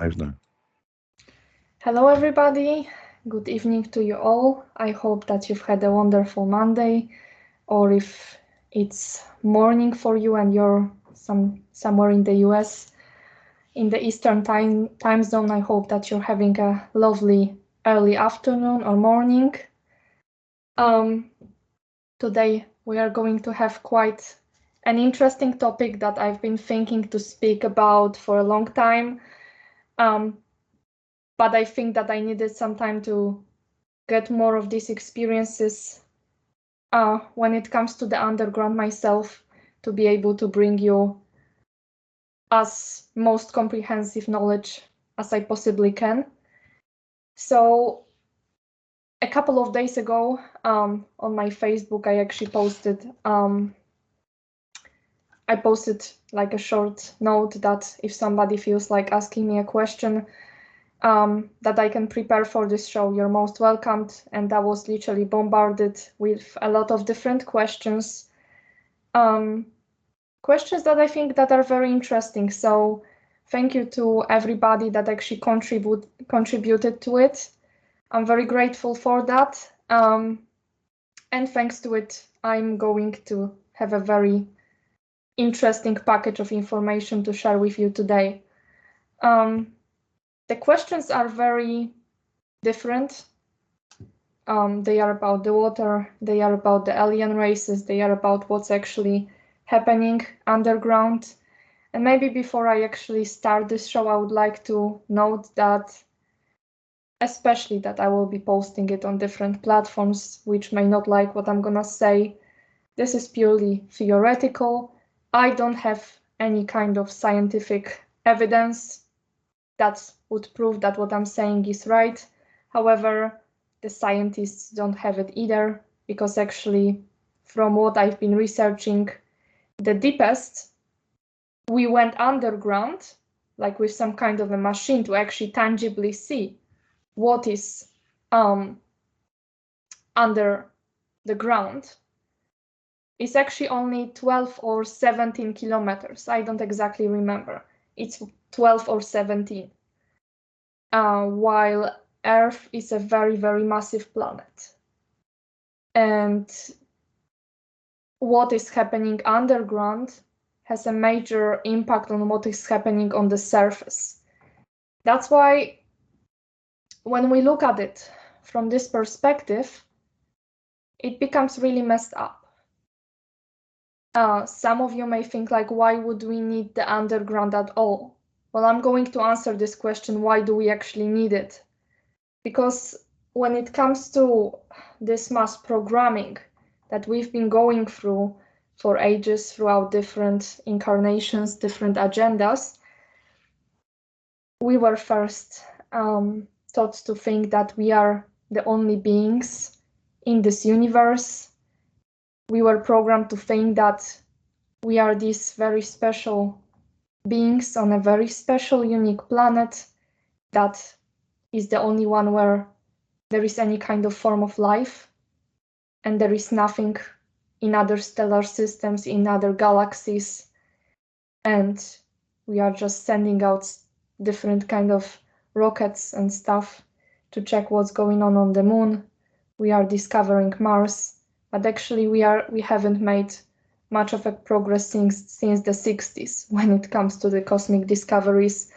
Live now. Hello, everybody. Good evening to you all. I hope that you've had a wonderful Monday, or if it's morning for you and you're somewhere in the US, in the Eastern time zone, I hope that you're having a lovely early afternoon or morning. Today we are going to have quite an interesting topic that I've been thinking to speak about for a long time. But I think that I needed some time to get more of these experiences when it comes to the underground myself, to be able to bring you as most comprehensive knowledge as I possibly can. So a couple of days ago on my Facebook, I actually posted like a short note that if somebody feels like asking me a question that I can prepare for this show, you're most welcomed. And I was literally bombarded with a lot of different questions. Questions that I think that are very interesting. So thank you to everybody that actually contributed to it. I'm very grateful for that. And thanks to it, I'm going to have a very interesting package of information to share with you today. The questions are very different. They are about the water, they are about the alien races, they are about what's actually happening underground. And maybe before I actually start this show, I would like to note that, especially that I will be posting it on different platforms, which may not like what I'm gonna say. This is purely theoretical. I don't have any kind of scientific evidence that would prove that what I'm saying is right. However, the scientists don't have it either, because actually, from what I've been researching, the deepest we went underground, like with some kind of a machine to actually tangibly see what is under the ground, is actually only 12 or 17 kilometers. I don't exactly remember. It's 12 or 17. While Earth is a very, very massive planet. And what is happening underground has a major impact on what is happening on the surface. That's why when we look at it from this perspective, it becomes really messed up. Some of you may think like, why would we need the underground at all? Well, I'm going to answer this question, why do we actually need it? Because when it comes to this mass programming that we've been going through for ages throughout different incarnations, different agendas, we were first taught to think that we are the only beings in this universe. We were programmed to think that we are these very special beings on a very special, unique planet that is the only one where there is any kind of form of life, and there is nothing in other stellar systems, in other galaxies, and we are just sending out different kind of rockets and stuff to check what's going on the moon. We are discovering Mars, but actually we haven't made much of a progress since the 60s when it comes to the cosmic discoveries,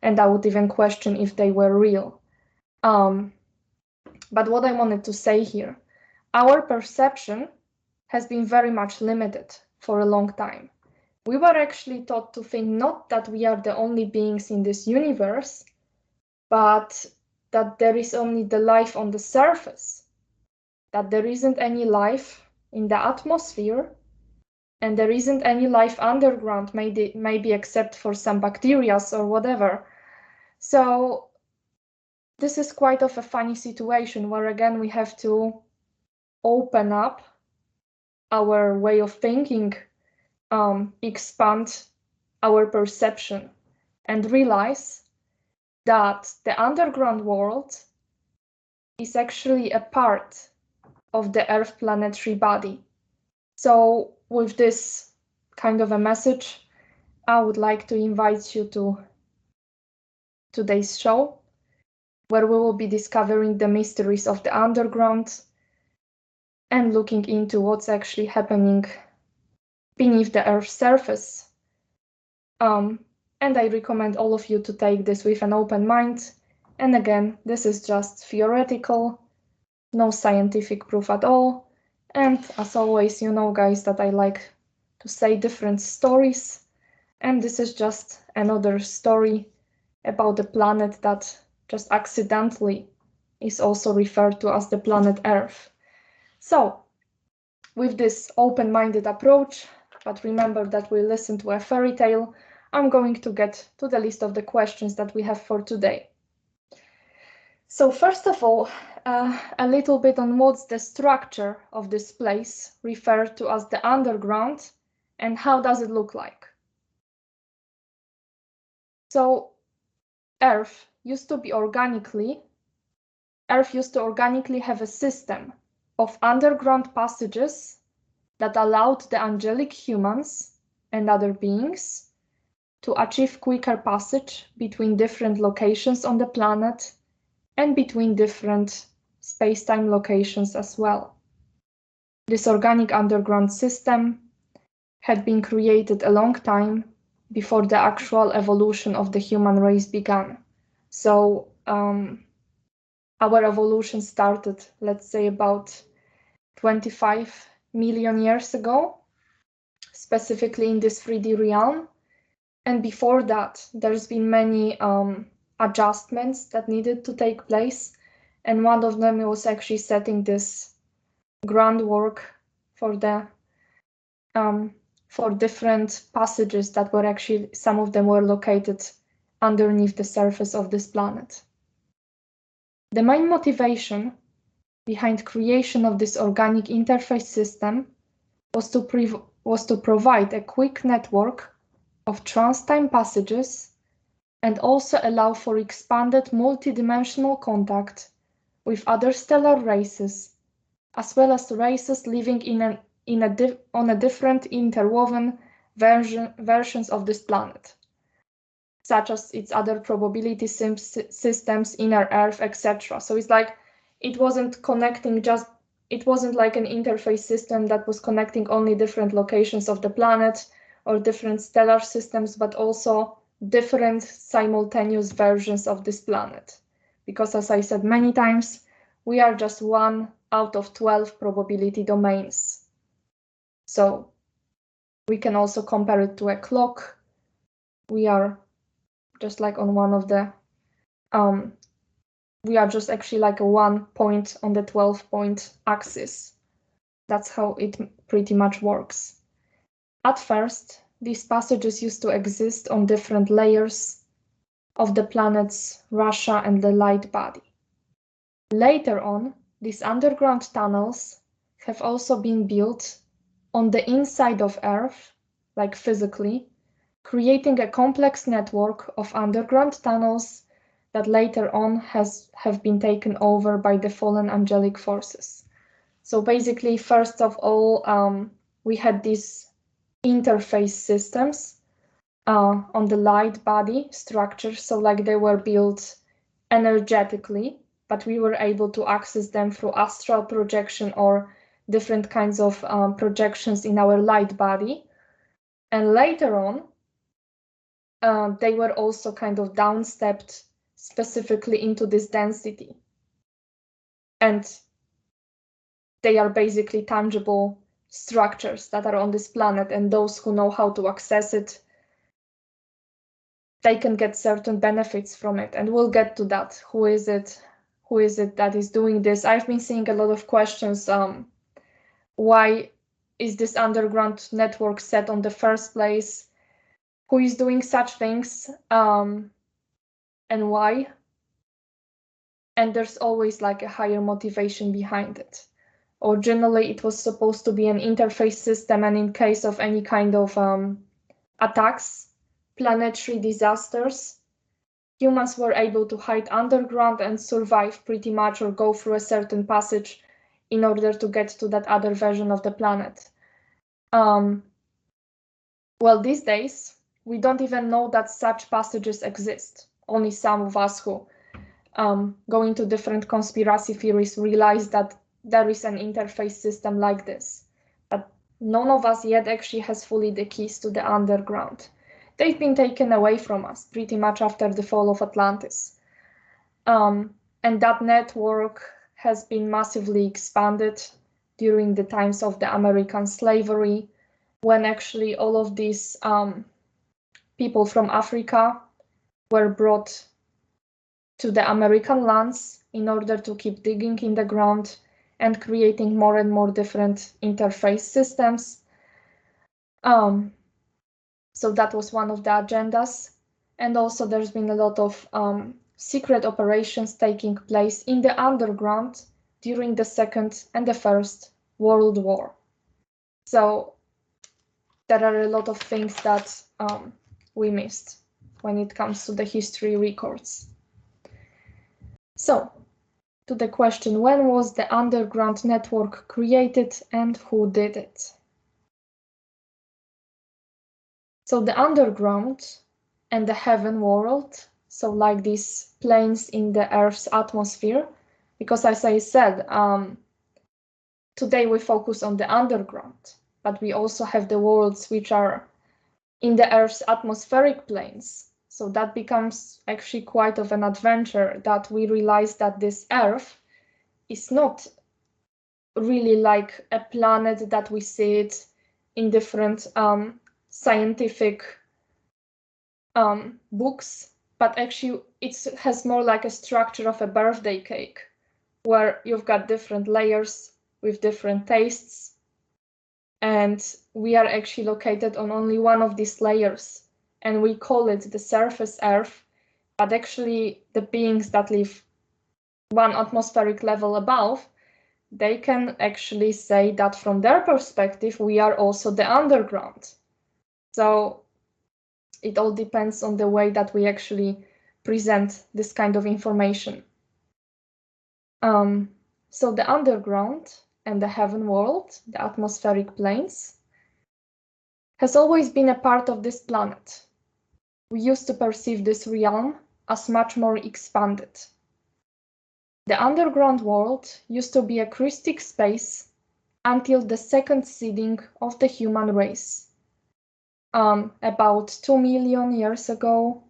and I would even question if they were real. But what I wanted to say here, our perception has been very much limited for a long time. We were actually taught to think not that we are the only beings in this universe, but that there is only the life on the surface, that there isn't any life in the atmosphere, and there isn't any life underground, maybe except for some bacteria or whatever. So this is quite of a funny situation where, again, we have to open up our way of thinking, expand our perception, and realize that the underground world is actually a part of the Earth planetary body. So with this kind of a message, I would like to invite you to today's show, where we will be discovering the mysteries of the underground and looking into what's actually happening beneath the Earth's surface. And I recommend all of you to take this with an open mind. And again, this is just theoretical, no scientific proof at all. And as always, you know, guys, that I like to say different stories. And this is just another story about the planet that just accidentally is also referred to as the planet Earth. So, with this open-minded approach, but remember that we listen to a fairy tale, I'm going to get to the list of the questions that we have for today. So first of all, a little bit on what's the structure of this place referred to as the underground and how does it look like? So Earth used to organically have a system of underground passages that allowed the angelic humans and other beings to achieve quicker passage between different locations on the planet and between different space-time locations as well. This organic underground system had been created a long time before the actual evolution of the human race began. So our evolution started, let's say, about 25 million years ago, specifically in this 3D realm. And before that, there's been many adjustments that needed to take place. And one of them was actually setting this groundwork for the for different passages that were actually, some of them were located underneath the surface of this planet. The main motivation behind creation of this organic interface system was to provide a quick network of trans-time passages and also allow for expanded multidimensional contact with other stellar races, as well as races living on a different interwoven versions of this planet, such as its other probability systems, inner Earth, etc. So it's like, it wasn't like an interface system that was connecting only different locations of the planet or different stellar systems, but also different simultaneous versions of this planet. Because as I said many times, we are just 1 out of 12 probability domains. So we can also compare it to a clock. We are just like on one of the, we are just actually like a 1 point on the 12-point axis. That's how it pretty much works. At first, these passages used to exist on different layers of the planet's Russia and the light body. Later on, these underground tunnels have also been built on the inside of Earth, like physically, creating a complex network of underground tunnels that later on have been taken over by the fallen angelic forces. So basically, first of all, we had these interface systems on the light body structure. So like they were built energetically, but we were able to access them through astral projection or different kinds of projections in our light body. And later on, they were also kind of downstepped specifically into this density. And they are basically tangible structures that are on this planet, and those who know how to access it, they can get certain benefits from it. And we'll get to that. Who is it that is doing this? I've been seeing a lot of questions. Why is this underground network set on the first place? Who is doing such things? And why? And there's always like a higher motivation behind it. Originally, it was supposed to be an interface system, and in case of any kind of attacks, planetary disasters, humans were able to hide underground and survive pretty much, or go through a certain passage in order to get to that other version of the planet. Well, these days, we don't even know that such passages exist. only some of us who go into different conspiracy theories realize that there is an interface system like this. But none of us yet actually has fully the keys to the underground. They've been taken away from us pretty much after the fall of Atlantis. And that network has been massively expanded during the times of the American slavery, when actually all of these people from Africa were brought to the American lands in order to keep digging in the ground and creating more and more different interface systems. So that was one of the agendas. And also there's been a lot of secret operations taking place in the underground during the Second and the First World War. So there are a lot of things that we missed when it comes to the history records. So, to the question, when was the underground network created and who did it? So the underground and the heaven world, so like these planes in the Earth's atmosphere, because as I said, today we focus on the underground, but we also have the worlds which are in the Earth's atmospheric planes. So that becomes actually quite of an adventure, that we realize that this Earth is not really like a planet that we see it in different scientific books, but actually it has more like a structure of a birthday cake, where you've got different layers with different tastes, and we are actually located on only one of these layers, and we call it the surface Earth, but actually the beings that live one atmospheric level above, they can actually say that from their perspective, we are also the underground. So it all depends on the way that we actually present this kind of information. So the underground and the heaven world, the atmospheric planes, has always been a part of this planet. We used to perceive this realm as much more expanded. The underground world used to be a crystic space until the second seeding of the human race. About 2 million years ago,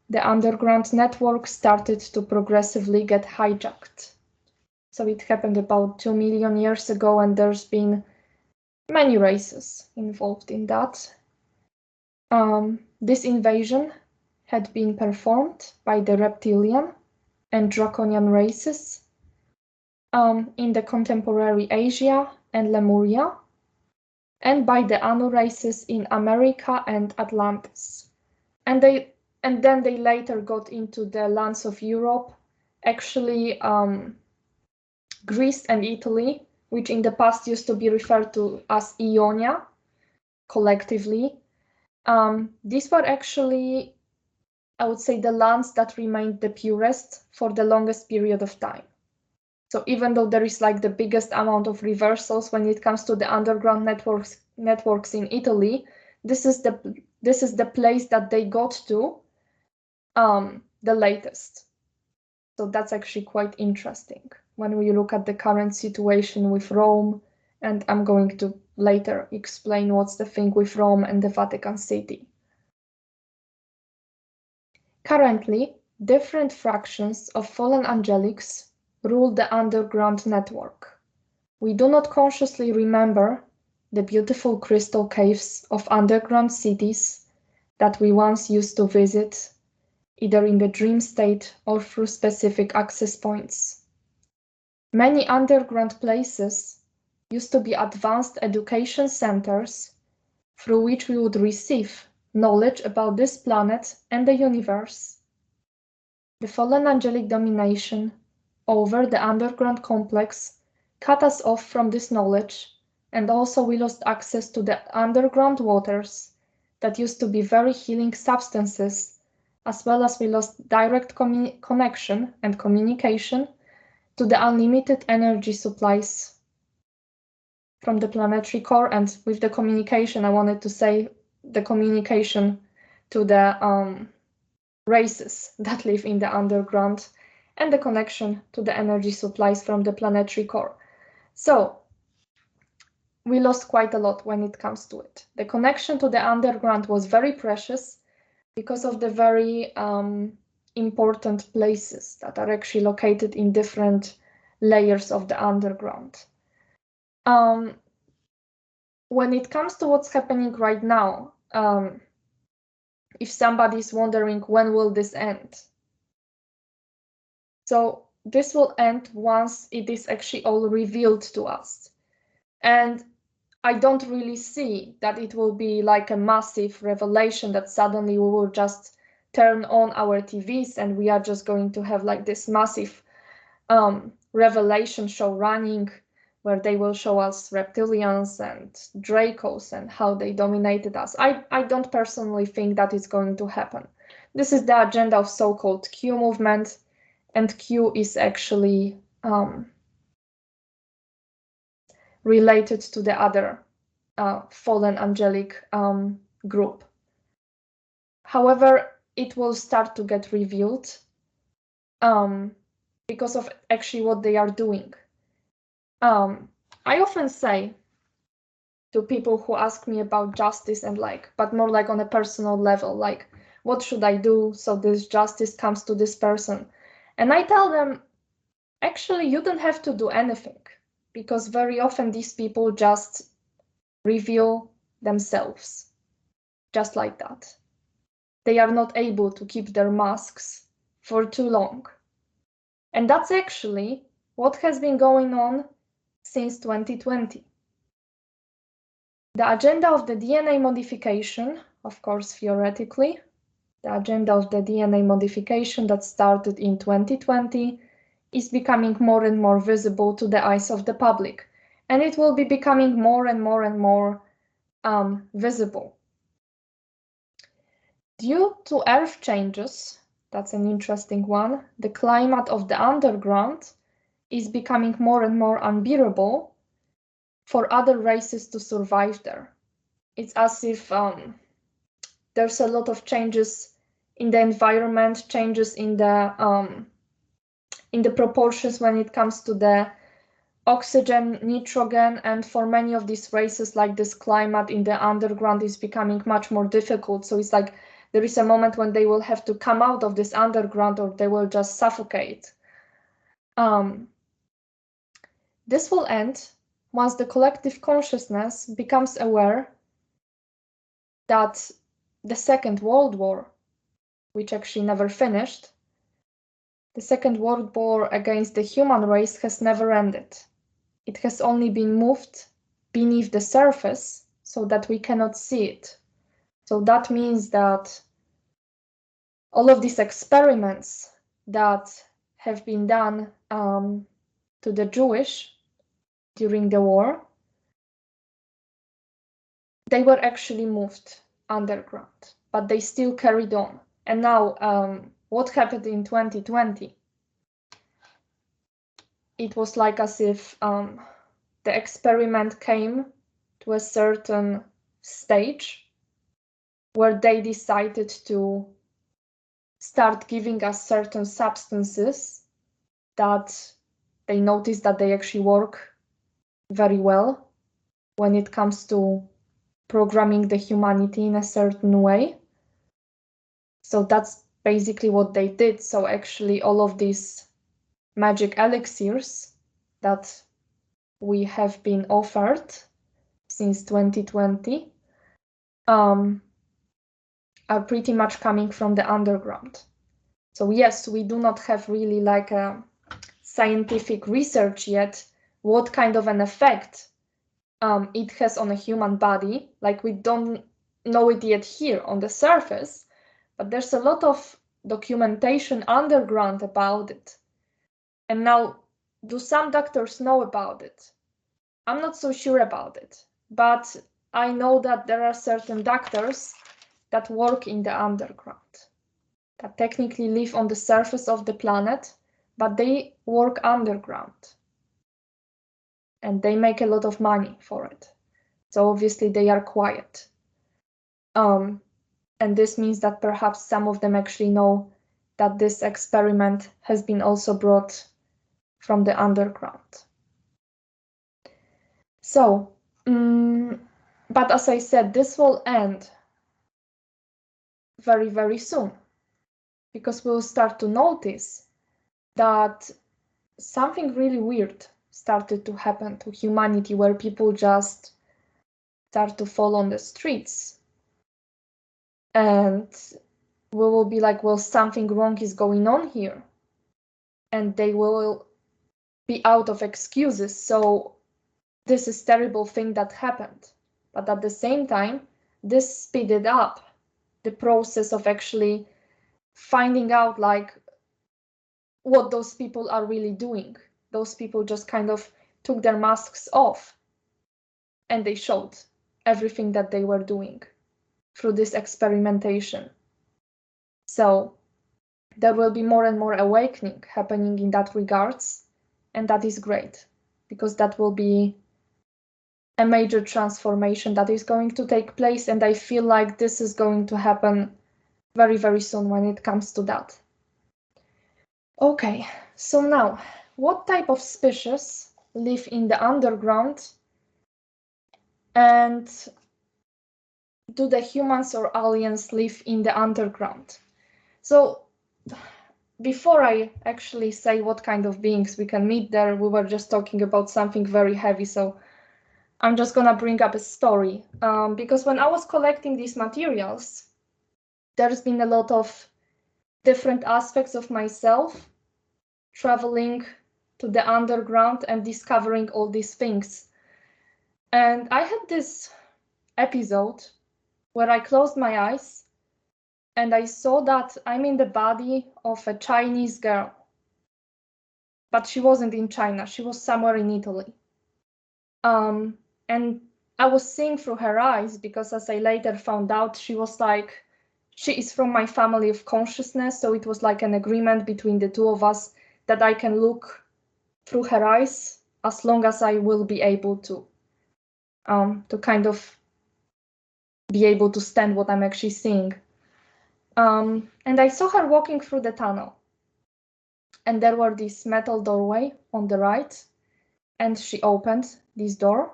the underground network started to progressively get hijacked. So it happened about 2 million years ago, and there's been many races involved in that. This invasion had been performed by the reptilian and draconian races in the contemporary Asia and Lemuria, and by the Anu races in America and Atlantis. And then they later got into the lands of Europe, actually Greece and Italy, which in the past used to be referred to as Ionia, collectively. These were actually, I would say, the lands that remained the purest for the longest period of time. So even though there is like the biggest amount of reversals when it comes to the underground networks in Italy, this is the place that they got to the latest. So that's actually quite interesting when we look at the current situation with Rome, and I'm going to later explain what's the thing with Rome and the Vatican City. Currently, different fractions of fallen angelics rule the underground network. We do not consciously remember the beautiful crystal caves of underground cities that we once used to visit, either in the dream state or through specific access points. Many underground places used to be advanced education centers through which we would receive knowledge about this planet and the universe. The fallen angelic domination over the underground complex cut us off from this knowledge, and also we lost access to the underground waters that used to be very healing substances, as well as we lost direct connection and communication to the unlimited energy supplies from the planetary core. And with the communication, I wanted to say the communication to the races that live in the underground and the connection to the energy supplies from the planetary core. So we lost quite a lot when it comes to it. The connection to the underground was very precious because of the very important places that are actually located in different layers of the underground. When it comes to what's happening right now, if somebody's wondering when will this end? So this will end once it is actually all revealed to us. And I don't really see that it will be like a massive revelation that suddenly we will just turn on our TVs and we are just going to have like this massive revelation show running where they will show us reptilians and Dracos and how they dominated us. I don't personally think that is going to happen. This is the agenda of so-called Q movement, and Q is actually related to the other fallen angelic group. However, it will start to get revealed because of actually what they are doing. I often say to people who ask me about justice and but more like on a personal level, like, what should I do so this justice comes to this person? And I tell them, actually, you don't have to do anything, because very often these people just reveal themselves, just like that. They are not able to keep their masks for too long. And that's actually what has been going on since 2020. The agenda of the DNA modification, of course, theoretically, the agenda of the DNA modification that started in 2020 is becoming more and more visible to the eyes of the public. And it will be becoming more and more and more visible. Due to Earth changes, that's an interesting one, the climate of the underground is becoming more and more unbearable for other races to survive there. It's as if there's a lot of changes in the environment, changes in the proportions when it comes to the oxygen, nitrogen, and for many of these races, like this climate in the underground is becoming much more difficult. So it's like there is a moment when they will have to come out of this underground or they will just suffocate. This will end once the collective consciousness becomes aware that the Second World War, which actually never finished, the Second World War against the human race has never ended. It has only been moved beneath the surface so that we cannot see it. So that means that all of these experiments that have been done to the Jewish during the war, they were actually moved underground, but they still carried on. And now what happened in 2020? It was like as if the experiment came to a certain stage where they decided to start giving us certain substances that they noticed that they actually work very well when it comes to programming the humanity in a certain way. So that's basically what they did. So actually all of these magic elixirs that we have been offered since 2020 are pretty much coming from the underground. So yes, we do not have really like a scientific research yet what kind of an effect it has on a human body. Like we don't know it yet here on the surface, but there's a lot of documentation underground about it. And now, do some doctors know about it? I'm not so sure about it, but I know that there are certain doctors that work in the underground, that technically live on the surface of the planet, but they work underground. And they make a lot of money for it. So obviously they are quiet. And And this means that perhaps some of them actually know that this experiment has been also brought from the underground. So, but as I said, this will end very, very soon, because we'll start to notice that something really weird started to happen to humanity, where people just start to fall on the streets. And we will be like, well, something wrong is going on here. And they will be out of excuses. So this is terrible thing that happened. But at the same time, this speeded up the process of actually finding out like what those people are really doing. Those people just kind of took their masks off and they showed everything that they were doing through this experimentation. So there will be more and more awakening happening in that regards, and that is great, because that will be a major transformation that is going to take place, and I feel like this is going to happen very, very soon when it comes to that. Okay, so now, what type of species live in the underground, and do the humans or aliens live in the underground? So before I actually say what kind of beings we can meet there, we were just talking about something very heavy, so I'm just gonna bring up a story. Because when I was collecting these materials, there's been a lot of different aspects of myself traveling to the underground and discovering all these things. And I had this episode where I closed my eyes and I saw that I'm in the body of a Chinese girl. But she wasn't in China, she was somewhere in Italy. And I was seeing through her eyes, because as I later found out, she is from my family of consciousness, so it was like an agreement between the two of us that I can look through her eyes as long as I will be able to kind of be able to stand what I'm actually seeing. And I saw her walking through the tunnel, and there were this metal doorway on the right, and she opened this door,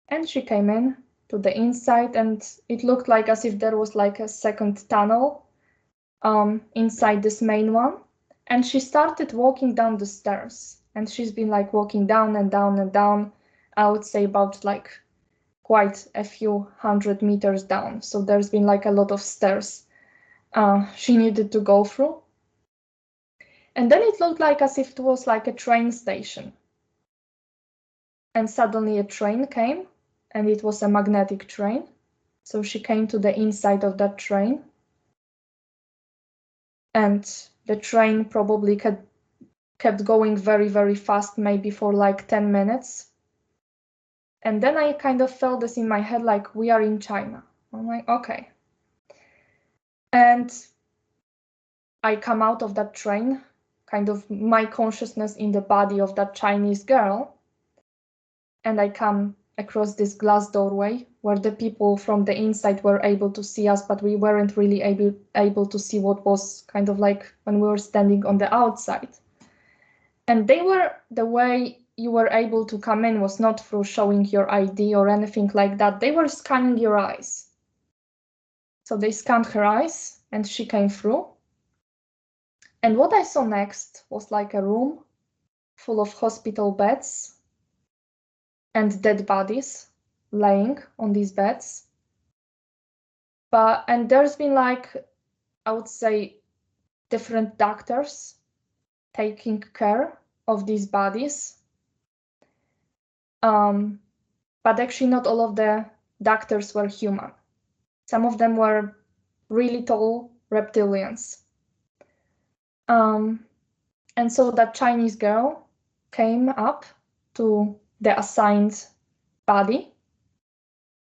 and she came in to the inside, and it looked like as if there was like a second tunnel inside this main one. And she started walking down the stairs, and she's been like walking down and down and down, I would say about like quite a few 100 meters down. So there's been like a lot of stairs she needed to go through. And then it looked like as if it was like a train station. And suddenly a train came, and it was a magnetic train. So she came to the inside of that train. And the train probably kept going very, very fast, maybe for like 10 minutes. And then I kind of felt this in my head, like, we are in China. I'm like, okay. And I come out of that train, kind of my consciousness in the body of that Chinese girl. And I come across this glass doorway where the people from the inside were able to see us, but we weren't really able to see what was kind of like when we were standing on the outside. And the way you were able to come in was not through showing your ID or anything like that. They were scanning your eyes. So they scanned her eyes and she came through. And what I saw next was like a room full of hospital beds and dead bodies laying on these beds. And there's been like, I would say, different doctors taking care of these bodies. But actually not all of the doctors were human. Some of them were really tall reptilians. And so that Chinese girl came up to the assigned body,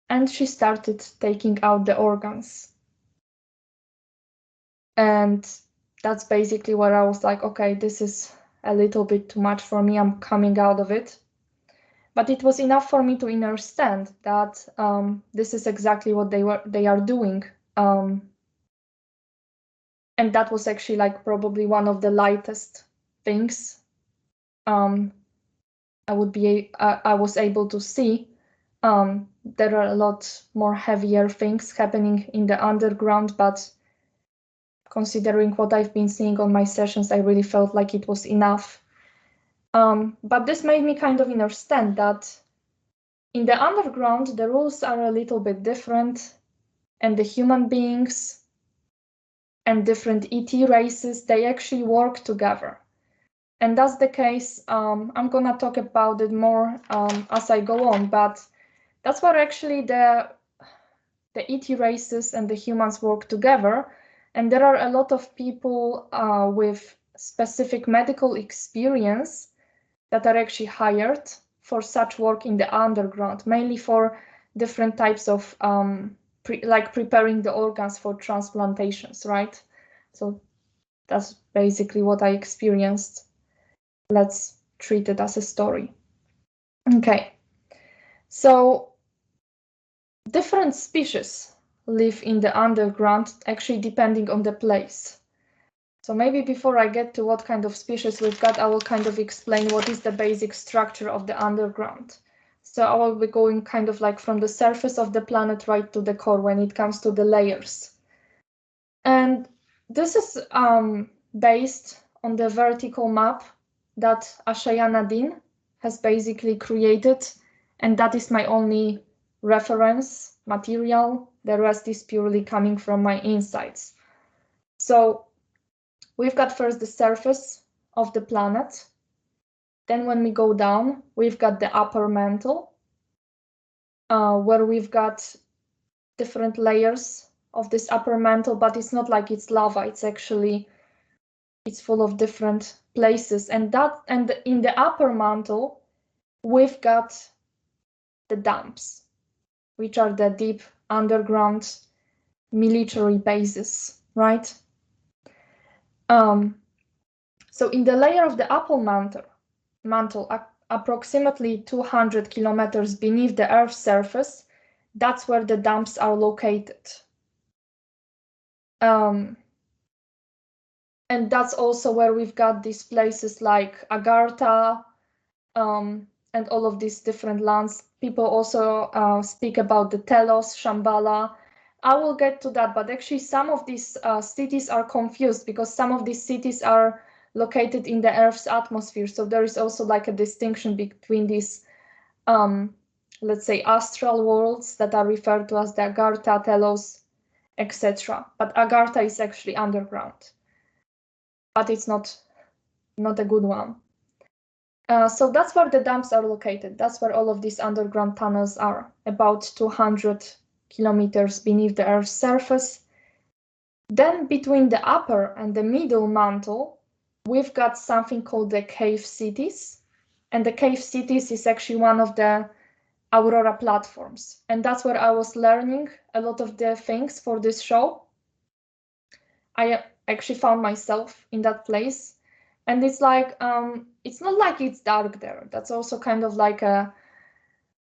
and she started taking out the organs. And that's basically where I was like, okay, this is a little bit too much for me. I'm coming out of it. But it was enough for me to understand that this is exactly what they are doing And that was actually like probably one of the lightest things I was able to see. There are a lot more heavier things happening in the underground, but considering what I've been seeing on my sessions, I really felt like it was enough. But this made me kind of understand that in the underground, the rules are a little bit different, and the human beings and different ET races, they actually work together. And that's the case. I'm gonna talk about it more as I go on, but that's where actually the ET races and the humans work together. And there are a lot of people with specific medical experience that are actually hired for such work in the underground, mainly for different types of like preparing the organs for transplantations, right? So that's basically what I experienced. Let's treat it as a story. Okay, so different species live in the underground, actually depending on the place. So maybe before I get to what kind of species we've got, I will kind of explain what is the basic structure of the underground. So I will be going kind of like from the surface of the planet right to the core when it comes to the layers. And this is based on the vertical map that Ezayana has basically created, and that is my only reference material. The rest is purely coming from my insights. So we've got first the surface of the planet. Then when we go down, we've got the upper mantle, where we've got different layers of this upper mantle, but it's not like it's lava. It's full of different places. And in the upper mantle, we've got the dumps, which are the deep underground military bases, right? So in the layer of the upper mantle, approximately 200 kilometers beneath the Earth's surface, that's where the dumps are located. And that's also where we've got these places like Agartha, and all of these different lands. People also speak about the Telos, Shambhala. I will get to that, but actually some of these cities are confused because some of these cities are located in the Earth's atmosphere. So there is also like a distinction between these, let's say, astral worlds that are referred to as the Agartha, Telos, etc. But Agartha is actually underground, but it's not a good one. So that's where the dumps are located. That's where all of these underground tunnels are, about 200 kilometers beneath the Earth's surface. Then between the upper and the middle mantle, we've got something called the cave cities. And the cave cities is actually one of the Aurora platforms. And that's where I was learning a lot of the things for this show. I actually found myself in that place. And it's like, it's not like it's dark there. That's also kind of like an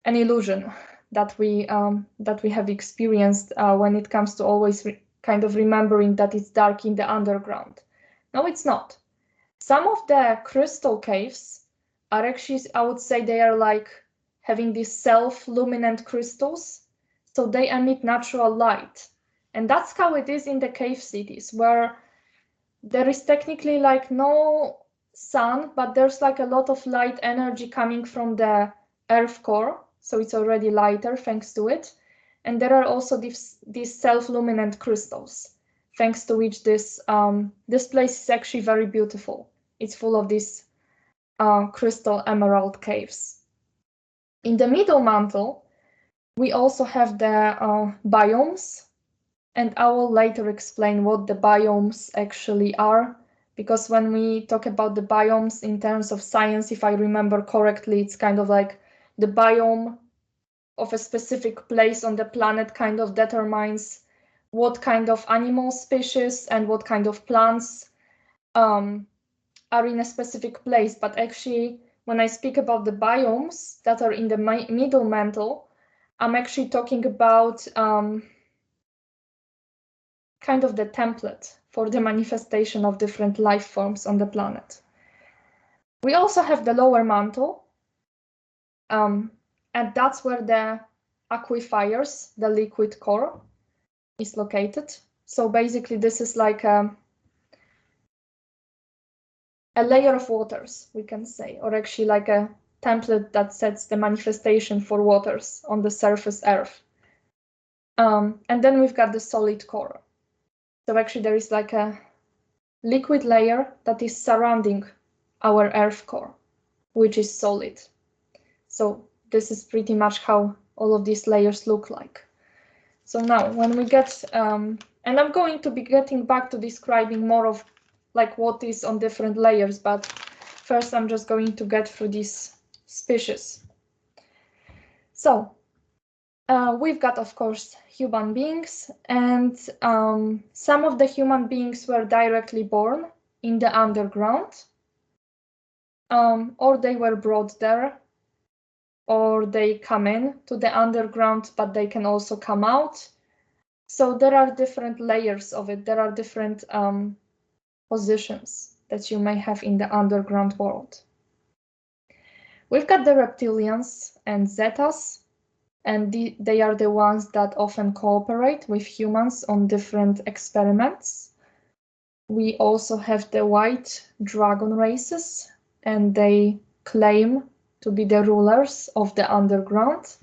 illusion that we have experienced when it comes to always kind of remembering that it's dark in the underground. No, it's not. Some of the crystal caves are actually, I would say they are like having these self-luminant crystals. So they emit natural light. And that's how it is in the cave cities, where there is technically like no sun, but there's like a lot of light energy coming from the Earth core. So it's already lighter thanks to it. And there are also these self-luminant crystals, thanks to which this place is actually very beautiful. It's full of these crystal emerald caves. In the middle mantle, we also have the biomes. And I will later explain what the biomes actually are, because when we talk about the biomes in terms of science, if I remember correctly, it's kind of like the biome of a specific place on the planet kind of determines what kind of animal species and what kind of plants are in a specific place. But actually, when I speak about the biomes that are in the middle mantle, I'm actually talking about kind of the template for the manifestation of different life forms on the planet. We also have the lower mantle, and that's where the aquifers, the liquid core, is located. So basically this is like a layer of waters, we can say, or actually like a template that sets the manifestation for waters on the surface Earth. And then we've got the solid core. So actually there is like a liquid layer that is surrounding our Earth core, which is solid. So this is pretty much how all of these layers look like. So now when we get, and I'm going to be getting back to describing more of like what is on different layers, but first I'm just going to get through these species. So we've got, of course, human beings, and some of the human beings were directly born in the underground, or they were brought there, or they come in to the underground, but they can also come out. So there are different layers of it. There are different positions that you may have in the underground world. We've got the reptilians and zetas, and they are the ones that often cooperate with humans on different experiments. We also have the white dragon races, and they claim to be the rulers of the underground.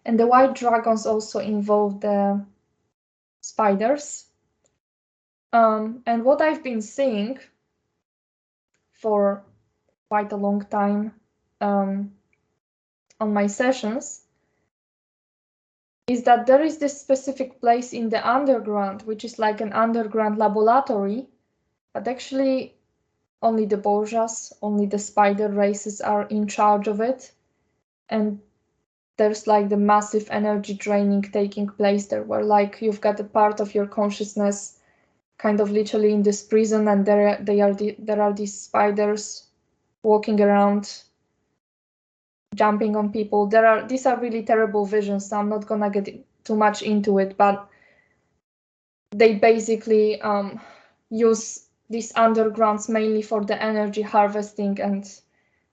And the white dragons also involve the spiders. And what I've been seeing for quite a long time on my sessions is that there is this specific place in the underground, which is like an underground laboratory, but actually only the Borgias, only the spider races are in charge of it. And there's like the massive energy draining taking place there, where like you've got a part of your consciousness kind of literally in this prison, and there are these spiders walking around, jumping on people. These are really terrible visions, so I'm not gonna get too much into it, but they basically use these undergrounds mainly for the energy harvesting and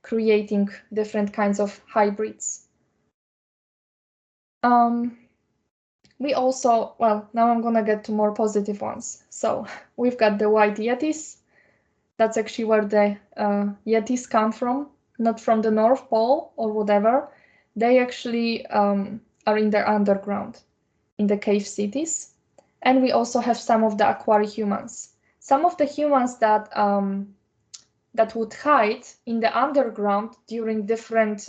creating different kinds of hybrids. We also, well, now I'm gonna get to more positive ones. So we've got the white yetis. That's actually where the yetis come from, not from the North Pole or whatever. They actually are in the underground, in the cave cities. And we also have some of the aquari-humans. Some of the humans that that would hide in the underground during different,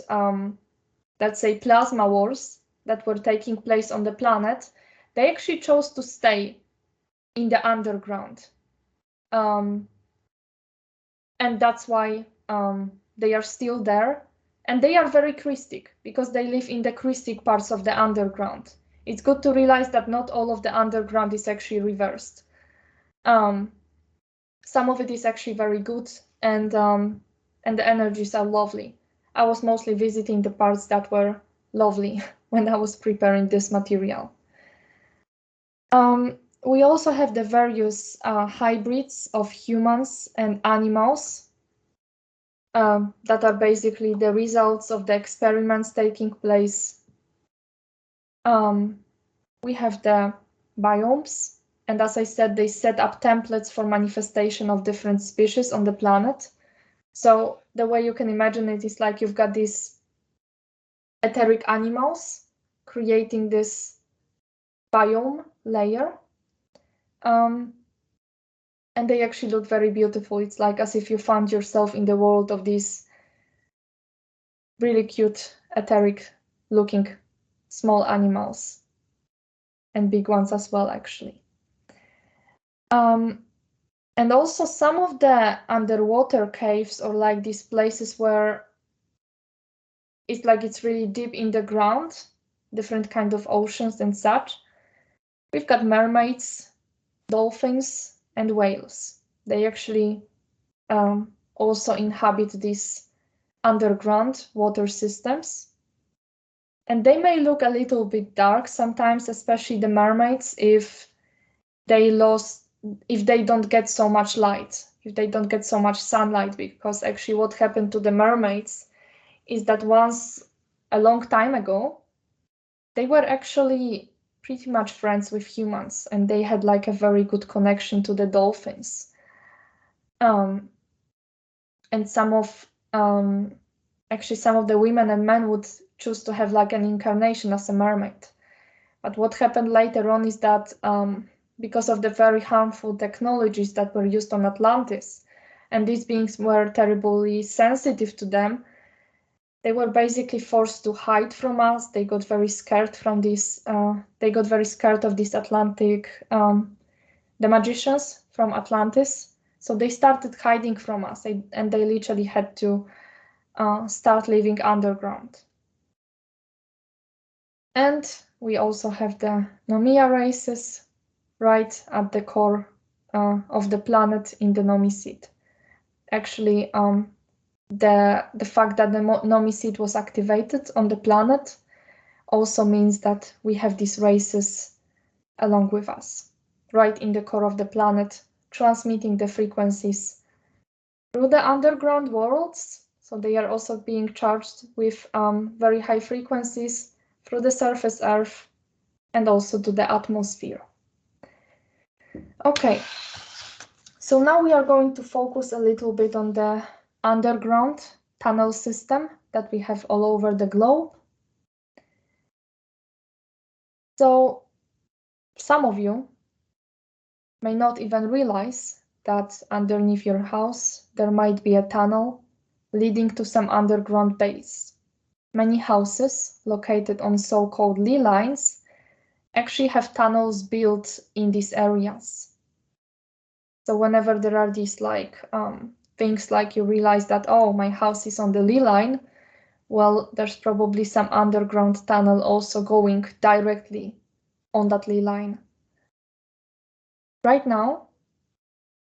let's say, plasma wars that were taking place on the planet, they actually chose to stay in the underground. And that's why they are still there. And they are very Christic because they live in the Christic parts of the underground. It's good to realize that not all of the underground is actually reversed. Some of it is actually very good, and the energies are lovely. I was mostly visiting the parts that were lovely when I was preparing this material. We also have the various hybrids of humans and animals that are basically the results of the experiments taking place. We have the biomes, and as I said, they set up templates for manifestation of different species on the planet. So the way you can imagine it is like you've got these etheric animals creating this biome layer. And they actually look very beautiful. It's like as if you found yourself in the world of these really cute, etheric looking small animals, and big ones as well, actually. And also some of the underwater caves, or like these places where it's like it's really deep in the ground, different kind of oceans and such. We've got mermaids, dolphins, and whales. They actually also inhabit these underground water systems. And they may look a little bit dark sometimes, especially the mermaids, if they don't get so much light, if they don't get so much sunlight, because actually what happened to the mermaids is that once a long time ago, they were actually pretty much friends with humans, and they had like a very good connection to the dolphins. And some of the women and men would choose to have like an incarnation as a mermaid. But what happened later on is that because of the very harmful technologies that were used on Atlantis, and these beings were terribly sensitive to them, they were basically forced to hide from us. They got very scared from this. They got very scared of these Atlantic, the magicians from Atlantis. So they started hiding from us, and they literally had to start living underground. And we also have the Nomia races right at the core of the planet in the Nomi seed. Actually, the fact that the Nomi seed was activated on the planet also means that we have these races along with us, right in the core of the planet, transmitting the frequencies through the underground worlds. So they are also being charged with very high frequencies through the surface Earth and also to the atmosphere. Okay, so now we are going to focus a little bit on the underground tunnel system that we have all over the globe. So some of you may not even realize that underneath your house there might be a tunnel leading to some underground base. Many houses located on so-called ley lines actually have tunnels built in these areas. So whenever there are these things like you realize that, oh, my house is on the ley line, well, there's probably some underground tunnel also going directly on that ley line. Right now,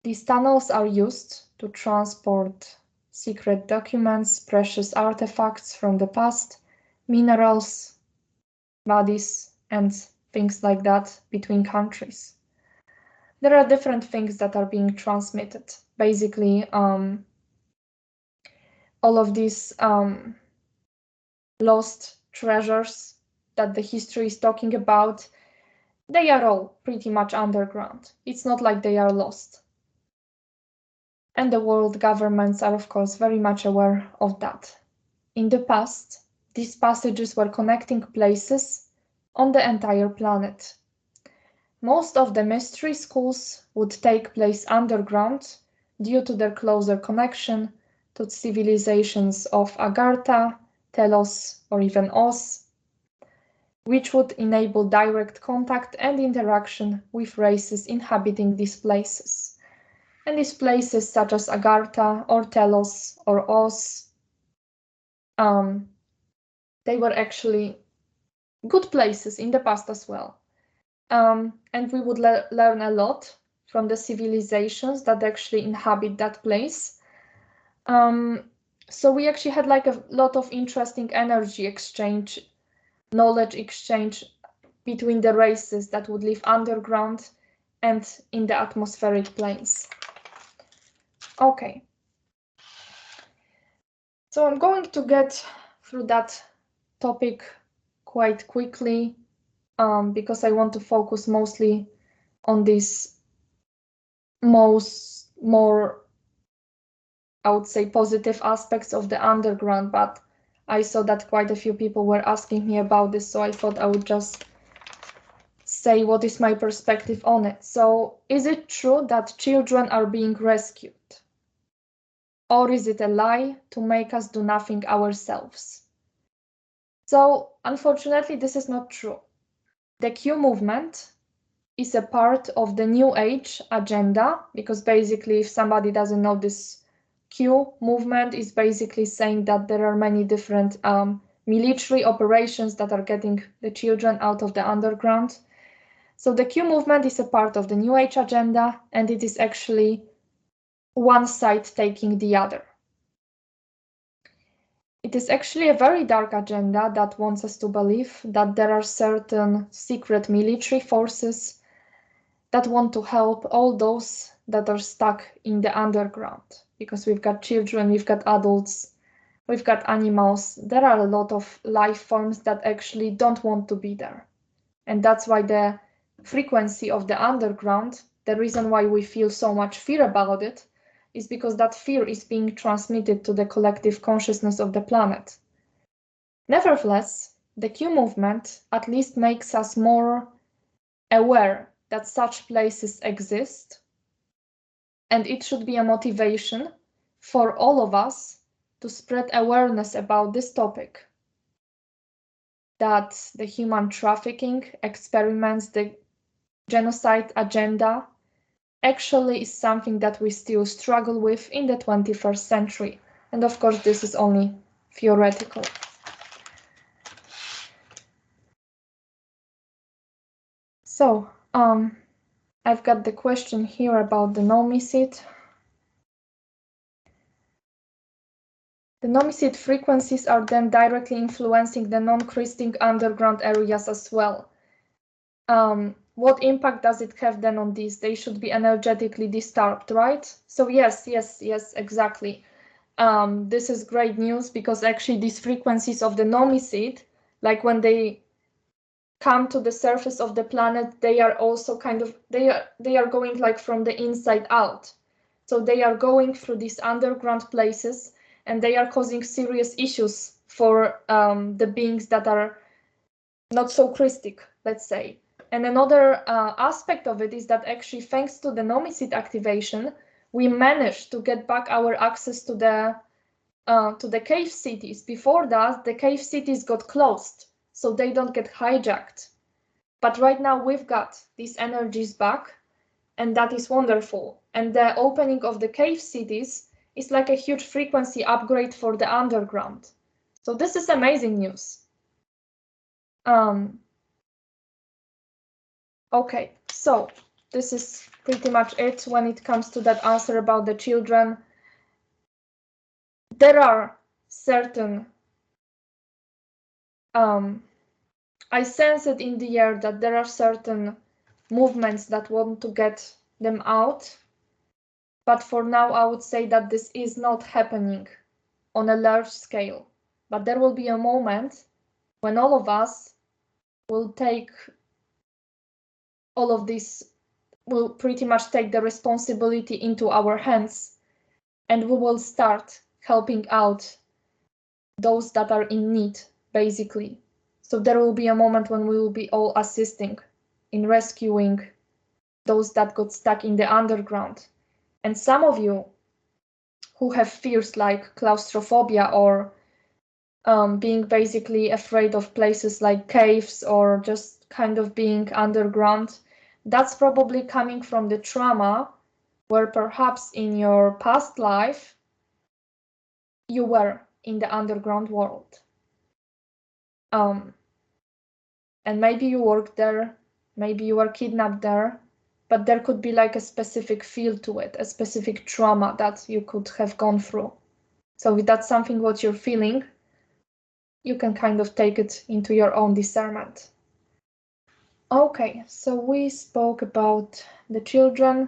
these tunnels are used to transport secret documents, precious artifacts from the past, minerals, bodies, and things like that between countries. There are different things that are being transmitted. Basically, all of these lost treasures that the history is talking about, they are all pretty much underground. It's not like they are lost. And the world governments are, of course, very much aware of that. In the past, these passages were connecting places on the entire planet. Most of the mystery schools would take place underground due to their closer connection to civilizations of Agartha, Telos, or even Oz, which would enable direct contact and interaction with races inhabiting these places. And these places, such as Agartha or Telos or Oz, they were actually good places in the past as well. And we would learn a lot from the civilizations that actually inhabit that place. So we actually had like a lot of interesting energy exchange, knowledge exchange between the races that would live underground and in the atmospheric planes. Okay. So I'm going to get through that topic quite quickly because I want to focus mostly on these more, I would say, positive aspects of the underground, but I saw that quite a few people were asking me about this, so I thought I would just say what is my perspective on it. So, is it true that children are being rescued? Or is it a lie to make us do nothing ourselves? So, unfortunately, this is not true. The Q movement is a part of the New Age agenda, because basically, if somebody doesn't know, this Q movement is basically saying that there are many different military operations that are getting the children out of the underground. So the Q movement is a part of the New Age agenda, and it is actually one side taking the other. It is actually a very dark agenda that wants us to believe that there are certain secret military forces that want to help all those that are stuck in the underground, because we've got children, we've got adults, we've got animals. There are a lot of life forms that actually don't want to be there. And that's why the frequency of the underground, the reason why we feel so much fear about it, is because that fear is being transmitted to the collective consciousness of the planet. Nevertheless, the Q movement at least makes us more aware that such places exist, and it should be a motivation for all of us to spread awareness about this topic, that the human trafficking experiments, the genocide agenda, actually is something that we still struggle with in the 21st century. And of course, this is only theoretical. So, I've got the question here about the nomicide. The nomicide frequencies are then directly influencing the non-Christing underground areas as well. What impact does it have then on these? They should be energetically disturbed, right? So yes, exactly. This is great news, because actually these frequencies of the nomicide, like when they come to the surface of the planet, they are also kind of, they are going like from the inside out. So they are going through these underground places, and they are causing serious issues for the beings that are not so Christic, let's say. And another aspect of it is that actually, thanks to the nomicide activation, we managed to get back our access to the cave cities. Before that, the cave cities got closed, so they don't get hijacked. But right now we've got these energies back, and that is wonderful. And the opening of the cave cities is like a huge frequency upgrade for the underground. So this is amazing news. Okay, so this is pretty much it when it comes to that answer about the children. There are certain, I sense it in the air that there are certain movements that want to get them out. But for now, I would say that this is not happening on a large scale. But there will be a moment when all of us will take all of this, will pretty much take the responsibility into our hands, and we will start helping out those that are in need, basically. So there will be a moment when we will be all assisting in rescuing those that got stuck in the underground. And some of you who have fears like claustrophobia, or being basically afraid of places like caves, or just kind of being underground, that's probably coming from the trauma where perhaps in your past life you were in the underground world. And maybe you worked there, maybe you were kidnapped there, but there could be like a specific feel to it, a specific trauma that you could have gone through. So if that's something what you're feeling, you can kind of take it into your own discernment. Okay, so we spoke about the children.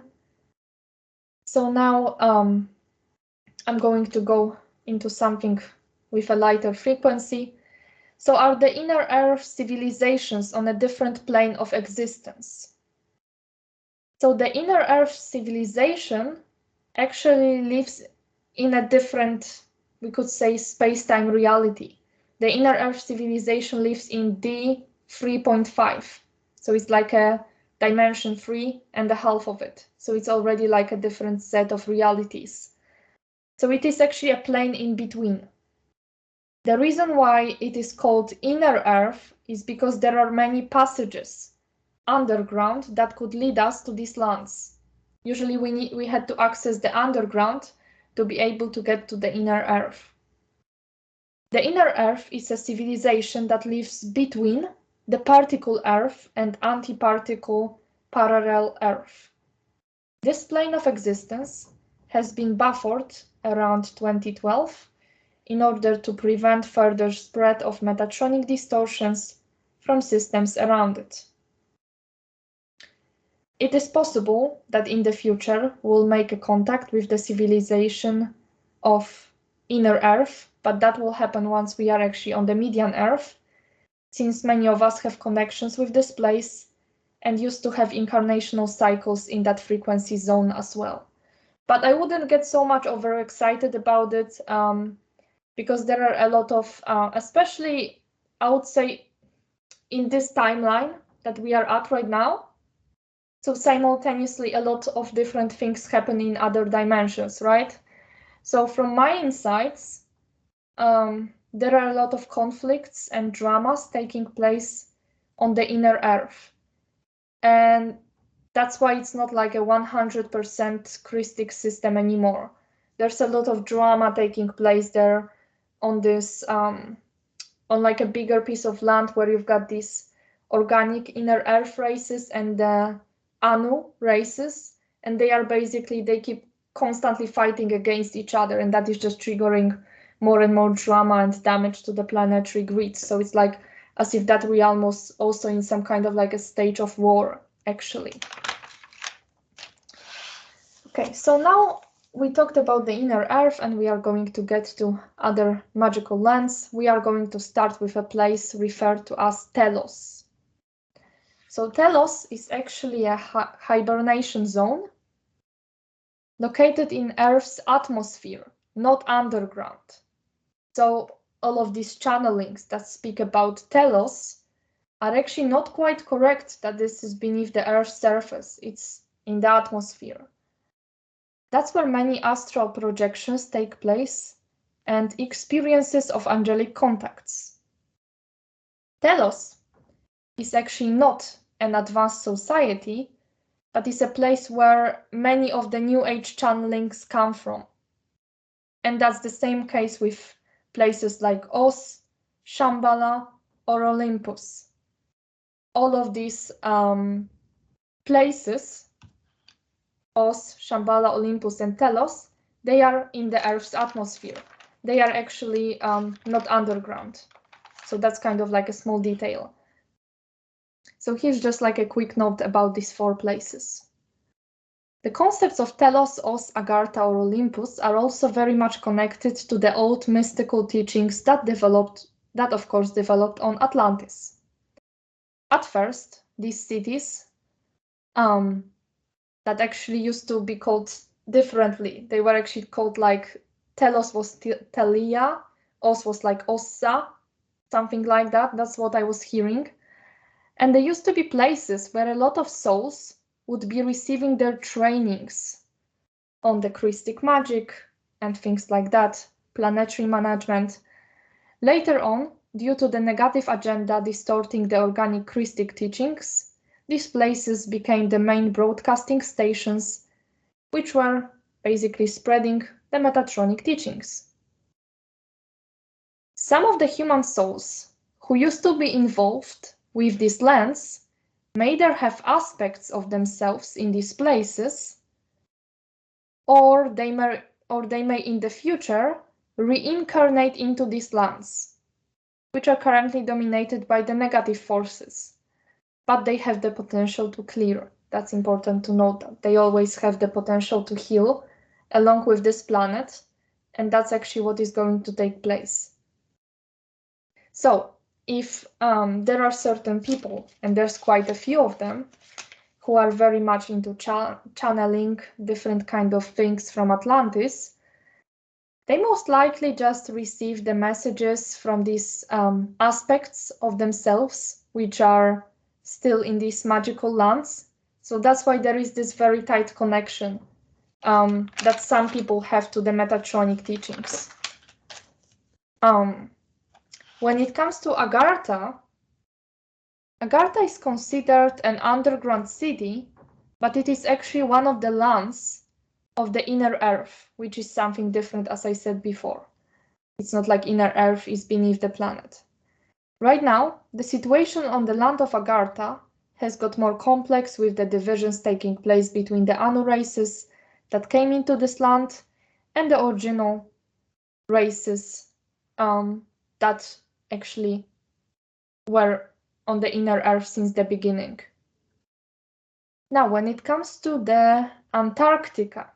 So now I'm going to go into something with a lighter frequency. So are the inner earth civilizations on a different plane of existence? So the inner earth civilization actually lives in a different, we could say, space-time reality. The inner earth civilization lives in D3.5. So it's like a dimension 3.5 of it. So it's already like a different set of realities. So it is actually a plane in between. The reason why it is called inner earth is because there are many passages underground that could lead us to these lands. Usually we had to access the underground to be able to get to the inner earth. The inner earth is a civilization that lives between the particle earth and antiparticle parallel earth. This plane of existence has been buffered around 2012 in order to prevent further spread of metatronic distortions from systems around it. It is possible that in the future we'll make a contact with the civilization of inner Earth, but that will happen once we are actually on the median Earth, since many of us have connections with this place and used to have incarnational cycles in that frequency zone as well. But I wouldn't get so much overexcited about it, because there are a lot of, especially I would say in this timeline that we are at right now, so simultaneously a lot of different things happen in other dimensions, right? So from my insights, there are a lot of conflicts and dramas taking place on the inner Earth. And that's why it's not like a 100% Christic system anymore. There's a lot of drama taking place there on this, on like a bigger piece of land where you've got these organic inner Earth races and the Anu races, and they keep constantly fighting against each other, and that is just triggering more and more drama and damage to the planetary grid. So it's like as if that we are almost also in some kind of like a stage of war, actually. Okay, so now we talked about the inner Earth and we are going to get to other magical lands. We are going to start with a place referred to as Telos. So Telos is actually a hibernation zone located in Earth's atmosphere, not underground. So all of these channelings that speak about Telos are actually not quite correct, that this is beneath the Earth's surface. It's in the atmosphere. That's where many astral projections take place and experiences of angelic contacts. Telos is actually not an advanced society, but is a place where many of the New Age channelings come from. And that's the same case with places like Oz, Shambhala, or Olympus. All of these places, Oz, Shambhala, Olympus, and Telos, they are in the Earth's atmosphere. They are actually not underground. So that's kind of like a small detail. So here's just like a quick note about these 4 places. The concepts of Telos, Oz, Agartha, or Olympus are also very much connected to the old mystical teachings that of course developed on Atlantis. At first, these cities that actually used to be called differently. They were actually called like Telos was Telia, Oz was like Ossa, something like that. That's what I was hearing. And they used to be places where a lot of souls would be receiving their trainings on the Christic magic and things like that, planetary management. Later on, due to the negative agenda distorting the organic Christic teachings, these places became the main broadcasting stations, which were basically spreading the Metatronic teachings. Some of the human souls who used to be involved with these lands may either have aspects of themselves in these places, or they may in the future reincarnate into these lands, which are currently dominated by the negative forces. But they have the potential to clear. That's important to note, that they always have the potential to heal along with this planet, and that's actually what is going to take place. So if there are certain people, and there's quite a few of them, who are very much into channeling different kind of things from Atlantis, they most likely just receive the messages from these aspects of themselves, which are still in these magical lands. So that's why there is this very tight connection that some people have to the Metatronic teachings. When it comes to Agartha, Agartha is considered an underground city, but it is actually one of the lands of the inner Earth, which is something different, as I said before. It's not like inner Earth is beneath the planet. Right now, the situation on the land of Agartha has got more complex, with the divisions taking place between the Anu races that came into this land and the original races that actually were on the inner Earth since the beginning. Now, when it comes to the Antarctica,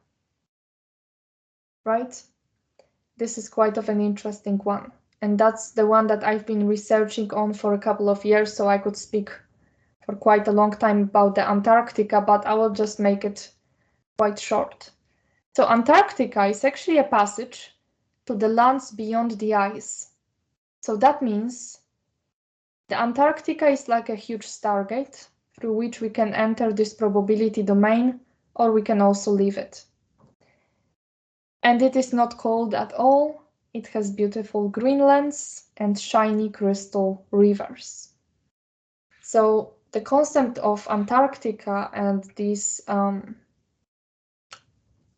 right? This is quite of an interesting one. And that's the one that I've been researching on for a couple of years, so I could speak for quite a long time about the Antarctica, but I will just make it quite short. So Antarctica is actually a passage to the lands beyond the ice. So that means the Antarctica is like a huge stargate through which we can enter this probability domain, or we can also leave it. And it is not cold at all. It has beautiful green lands and shiny crystal rivers. So the concept of Antarctica and this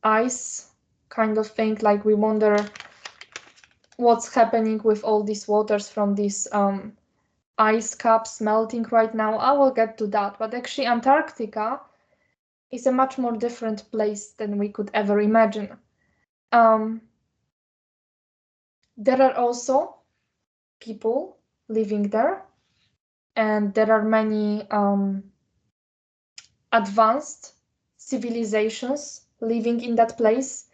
ice kind of thing, like we wonder what's happening with all these waters from these ice caps melting right now. I will get to that, but actually Antarctica is a much more different place than we could ever imagine. There are also people living there, and there are many advanced civilizations living in that place,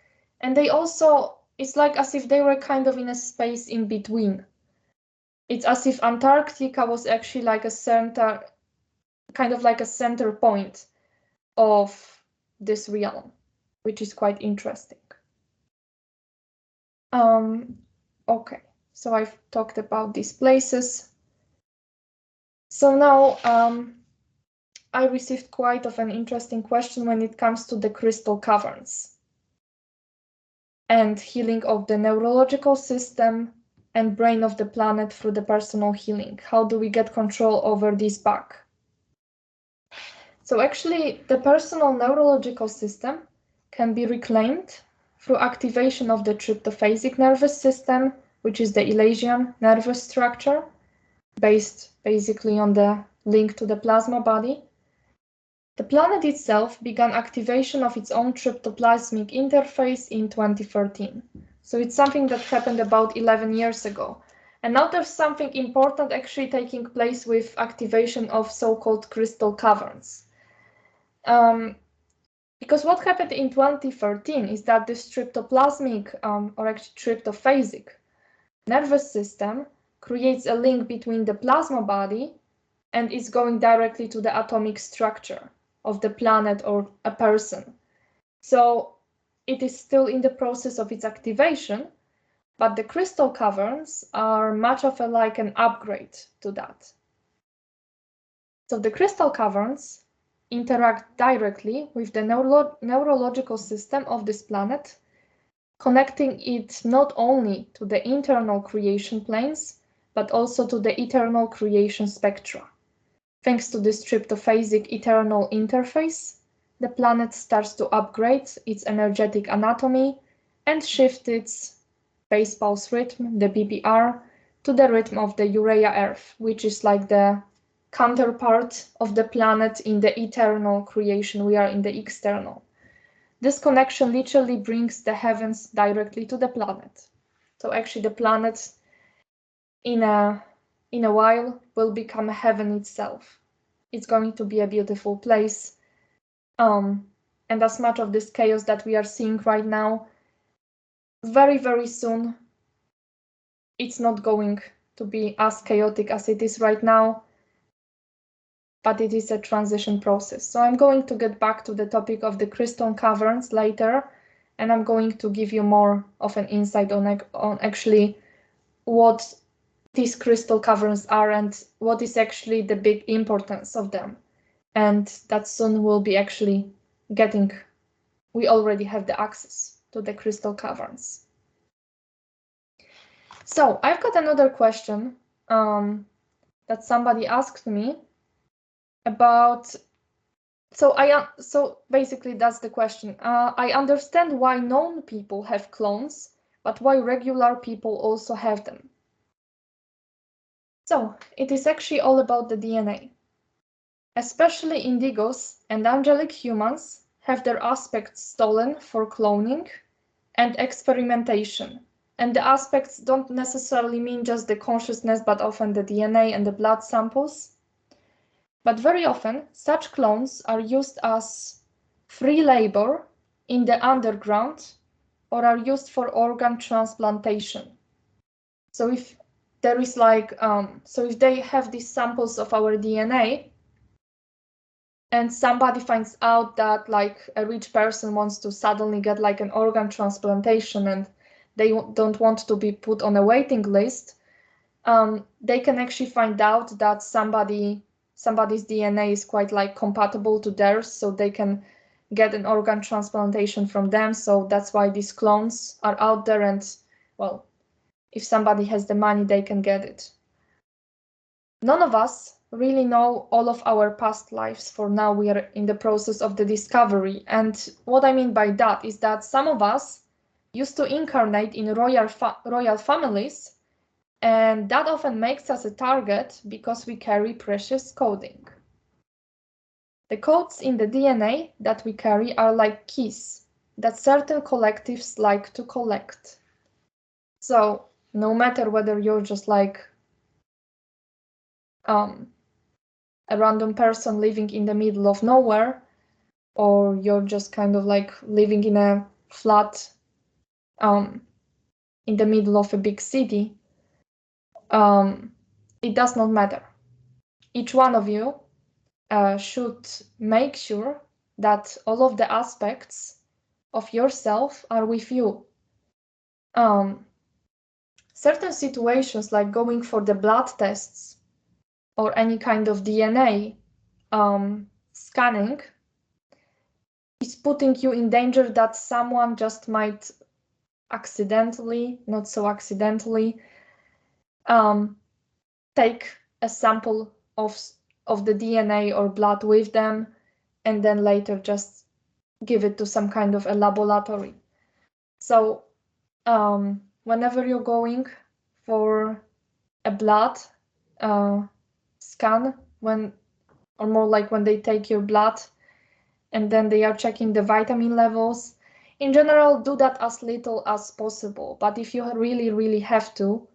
and they also, it's like as if they were kind of in a space in between. It's as if Antarctica was actually like a center, kind of like a center point of this realm, which is quite interesting. Okay, so I've talked about these places. So now I received quite of an interesting question when it comes to the crystal caverns and healing of the neurological system and brain of the planet through the personal healing. How do we get control over this bug? So actually, the personal neurological system can be reclaimed through activation of the tryptophasic nervous system, which is the Elasian nervous structure, based basically on the link to the plasma body. The planet itself began activation of its own tryptoplasmic interface in 2013. So it's something that happened about 11 years ago. And now there's something important actually taking place with activation of so-called crystal caverns. Because what happened in 2013 is that this tryptoplasmic, or actually tryptophasic nervous system creates a link between the plasma body and is going directly to the atomic structure of the planet or a person. So it is still in the process of its activation, but the crystal caverns are much of like an upgrade to that. So the crystal caverns interact directly with the neurological system of this planet, connecting it not only to the internal creation planes, but also to the eternal creation spectra. Thanks to this tryptophasic eternal interface, the planet starts to upgrade its energetic anatomy and shift its base pulse rhythm, the BPR, to the rhythm of the Urea Earth, which is like the counterpart of the planet in the eternal creation. We are in the external. This connection literally brings the heavens directly to the planet. So actually the planet in a while will become a heaven itself. It's going to be a beautiful place. And as much of this chaos that we are seeing right now, very, very soon, it's not going to be as chaotic as it is right now, but it is a transition process. So I'm going to get back to the topic of the crystal caverns later, and I'm going to give you more of an insight on actually what these crystal caverns are and what is actually the big importance of them. And that soon we'll be actually getting, we already have the access to the crystal caverns. So I've got another question that somebody asked me about. So basically that's the question. I understand why known people have clones, but why regular people also have them. So it is actually all about the DNA. Especially indigos and angelic humans have their aspects stolen for cloning and experimentation. And the aspects don't necessarily mean just the consciousness, but often the DNA and the blood samples. But very often, such clones are used as free labor in the underground or are used for organ transplantation. So if there is if they have these samples of our DNA and somebody finds out that like a rich person wants to suddenly get like an organ transplantation and they don't want to be put on a waiting list, they can actually find out that somebody's DNA is quite like compatible to theirs, so they can get an organ transplantation from them. So that's why these clones are out there, and well, if somebody has the money, they can get it. None of us really know all of our past lives. For now, we are in the process of the discovery. And what I mean by that is that some of us used to incarnate in royal families, and that often makes us a target because we carry precious coding. The codes in the DNA that we carry are like keys that certain collectives like to collect. So no matter whether you're just like a random person living in the middle of nowhere, or you're just kind of like living in a flat in the middle of a big city, it does not matter. Each one of you should make sure that all of the aspects of yourself are with you. Certain situations like going for the blood tests or any kind of DNA scanning is putting you in danger that someone just might accidentally, not so accidentally, take a sample of the DNA or blood with them and then later just give it to some kind of a laboratory. So whenever you're going for a blood scan, or more like when they take your blood and then they are checking the vitamin levels, in general, do that as little as possible. But if you really, really have to,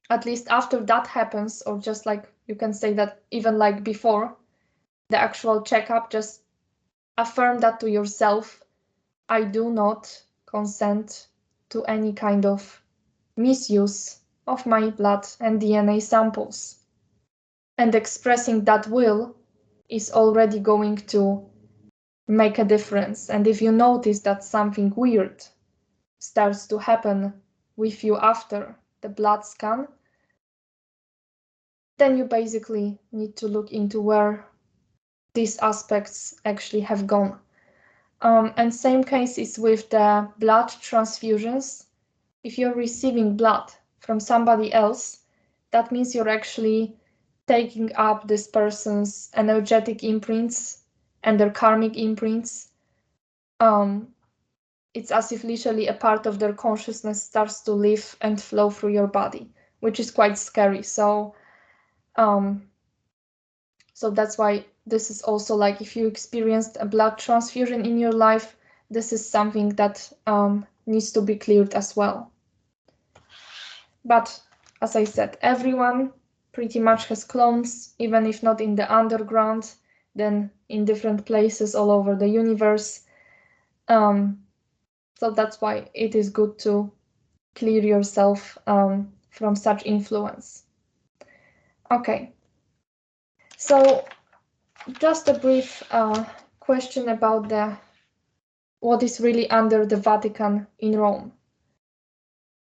at least after that happens, or just like you can say that even like before the actual checkup, just affirm that to yourself: I do not consent to any kind of misuse of my blood and DNA samples. And expressing that will is already going to make a difference. And if you notice that something weird starts to happen with you after the blood scan, then you basically need to look into where these aspects actually have gone. And same case is with the blood transfusions. If you're receiving blood from somebody else, that means you're actually taking up this person's energetic imprints and their karmic imprints. It's as if literally a part of their consciousness starts to live and flow through your body, which is quite scary. So that's why this is also like, if you experienced a blood transfusion in your life, this is something that needs to be cleared as well. But as I said, everyone pretty much has clones, even if not in the underground, then in different places all over the universe. So that's why it is good to clear yourself from such influence. Okay, so just a brief question about what is really under the Vatican in Rome.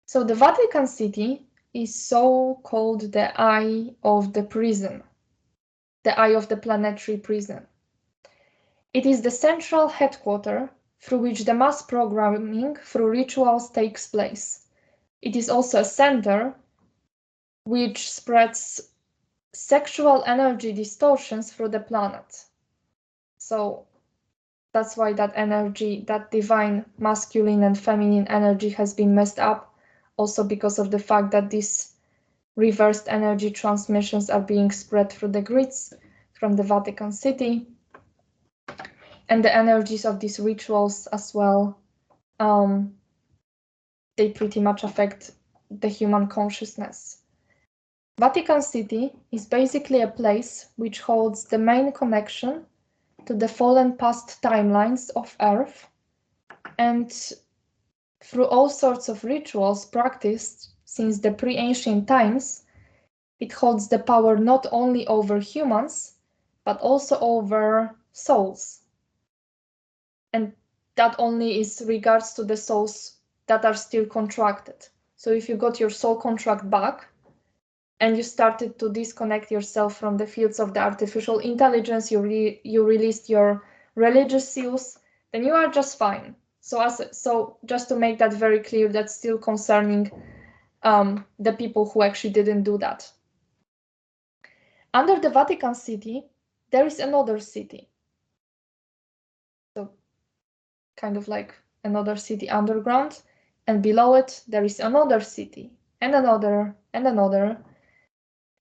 So the Vatican City is so called the eye of the prison, the eye of the planetary prison. It is the central headquarters through which the mass programming through rituals takes place. It is also a center which spreads sexual energy distortions through the planet. So that's why that energy, that divine masculine and feminine energy, has been messed up, also because of the fact that these reversed energy transmissions are being spread through the grids from the Vatican City. And the energies of these rituals as well, they pretty much affect the human consciousness. Vatican City is basically a place which holds the main connection to the fallen past timelines of Earth, and through all sorts of rituals practiced since the pre-ancient times, it holds the power not only over humans, but also over souls. And that only is regards to the souls that are still contracted. So if you got your soul contract back and you started to disconnect yourself from the fields of the artificial intelligence, you released your religious seals, then you are just fine. So just to make that very clear, that's still concerning the people who actually didn't do that. Under the Vatican City, there is another city. So kind of like another city underground, and below it there is another city, and another, and another.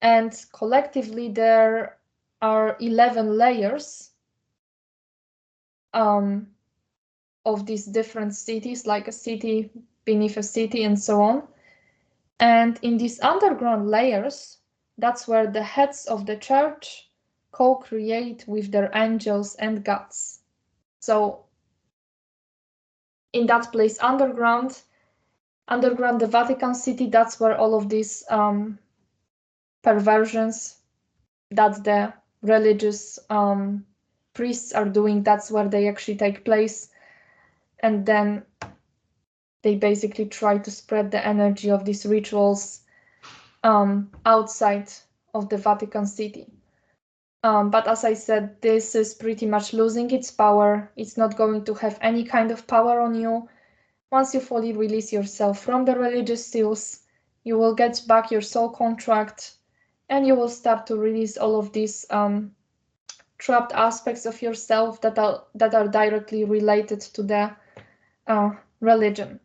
And collectively there are 11 layers of these different cities, like a city beneath a city and so on. And in these underground layers, that's where the heads of the church co-create with their angels and gods. So in that place underground, the Vatican City, that's where all of these perversions that the religious priests are doing, that's where they actually take place. And then they basically try to spread the energy of these rituals outside of the Vatican City. But as I said, this is pretty much losing its power. It's not going to have any kind of power on you. Once you fully release yourself from the religious seals, you will get back your soul contract, and you will start to release all of these trapped aspects of yourself that are directly related to the religion.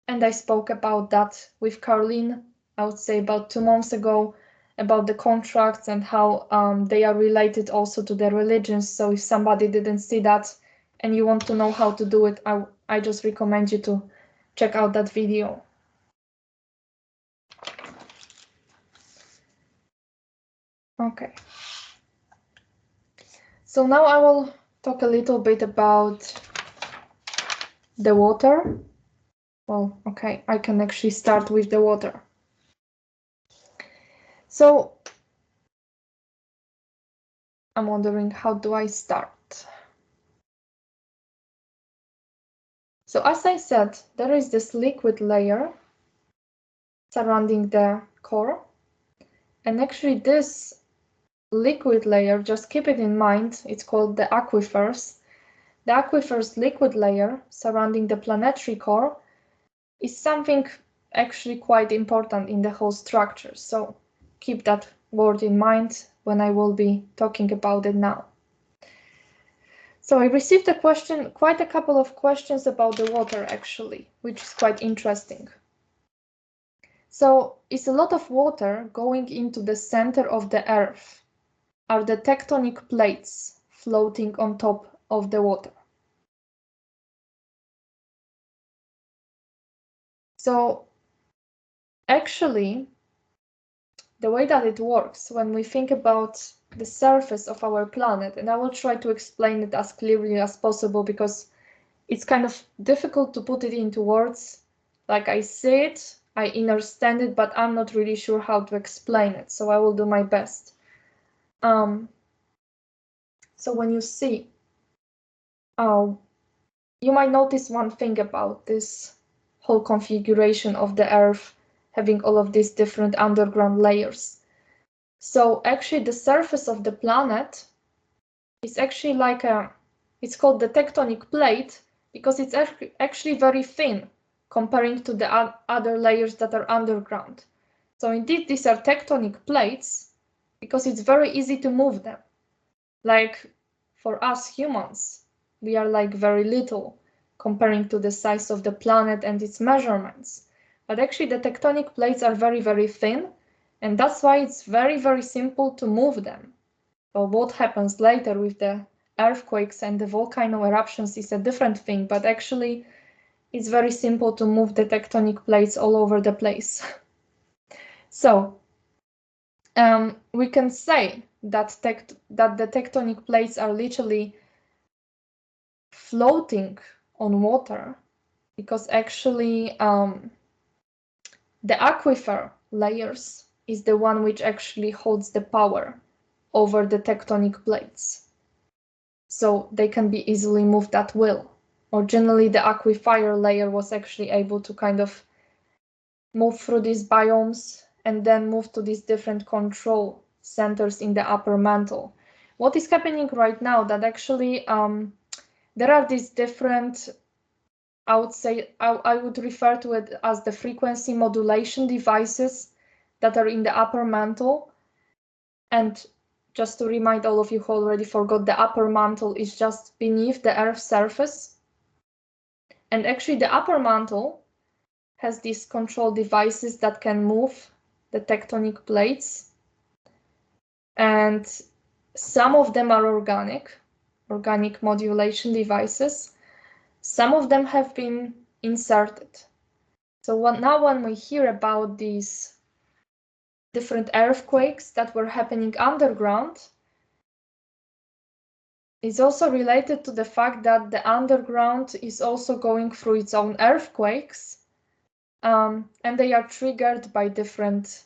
And I spoke about that with Caroline, I would say about 2 months ago, about the contracts and how they are related also to the religions. So if somebody didn't see that and you want to know how to do it, I just recommend you to check out that video. Okay. So now I will talk a little bit about the water. Well, okay, I can actually start with the water. So I'm wondering, how do I start? So as I said, there is this liquid layer surrounding the core. And actually this liquid layer, just keep it in mind, it's called the aquifers. The aquifers liquid layer surrounding the planetary core is something actually quite important in the whole structure. So keep that word in mind when I will be talking about it now. So I received quite a couple of questions about the water actually, which is quite interesting. So is a lot of water going into the center of the Earth? Are the tectonic plates floating on top of the water? So actually, the way that it works when we think about the surface of our planet, and I will try to explain it as clearly as possible because it's kind of difficult to put it into words. Like I see it, I understand it, but I'm not really sure how to explain it, so I will do my best. So when you see, you might notice one thing about this whole configuration of the Earth having all of these different underground layers. So actually the surface of the planet is actually like it's called the tectonic plate because it's actually very thin comparing to the other layers that are underground. So indeed, these are tectonic plates because it's very easy to move them. Like for us humans, we are like very little comparing to the size of the planet and its measurements. But actually the tectonic plates are very, very thin, and that's why it's very, very simple to move them. Well, what happens later with the earthquakes and the volcano eruptions is a different thing, but actually it's very simple to move the tectonic plates all over the place. So we can say that the tectonic plates are literally floating on water, because actually the aquifer layers is the one which actually holds the power over the tectonic plates. So they can be easily moved at will. Originally, the aquifer layer was actually able to kind of move through these biomes and then move to these different control centers in the upper mantle. What is happening right now that actually there are these different, I would say, I would refer to it as the frequency modulation devices that are in the upper mantle. And just to remind all of you who already forgot, the upper mantle is just beneath the Earth's surface. And actually the upper mantle has these control devices that can move the tectonic plates. And some of them are organic modulation devices. Some of them have been inserted. So now when we hear about these different earthquakes that were happening underground, it's also related to the fact that the underground is also going through its own earthquakes, and they are triggered by different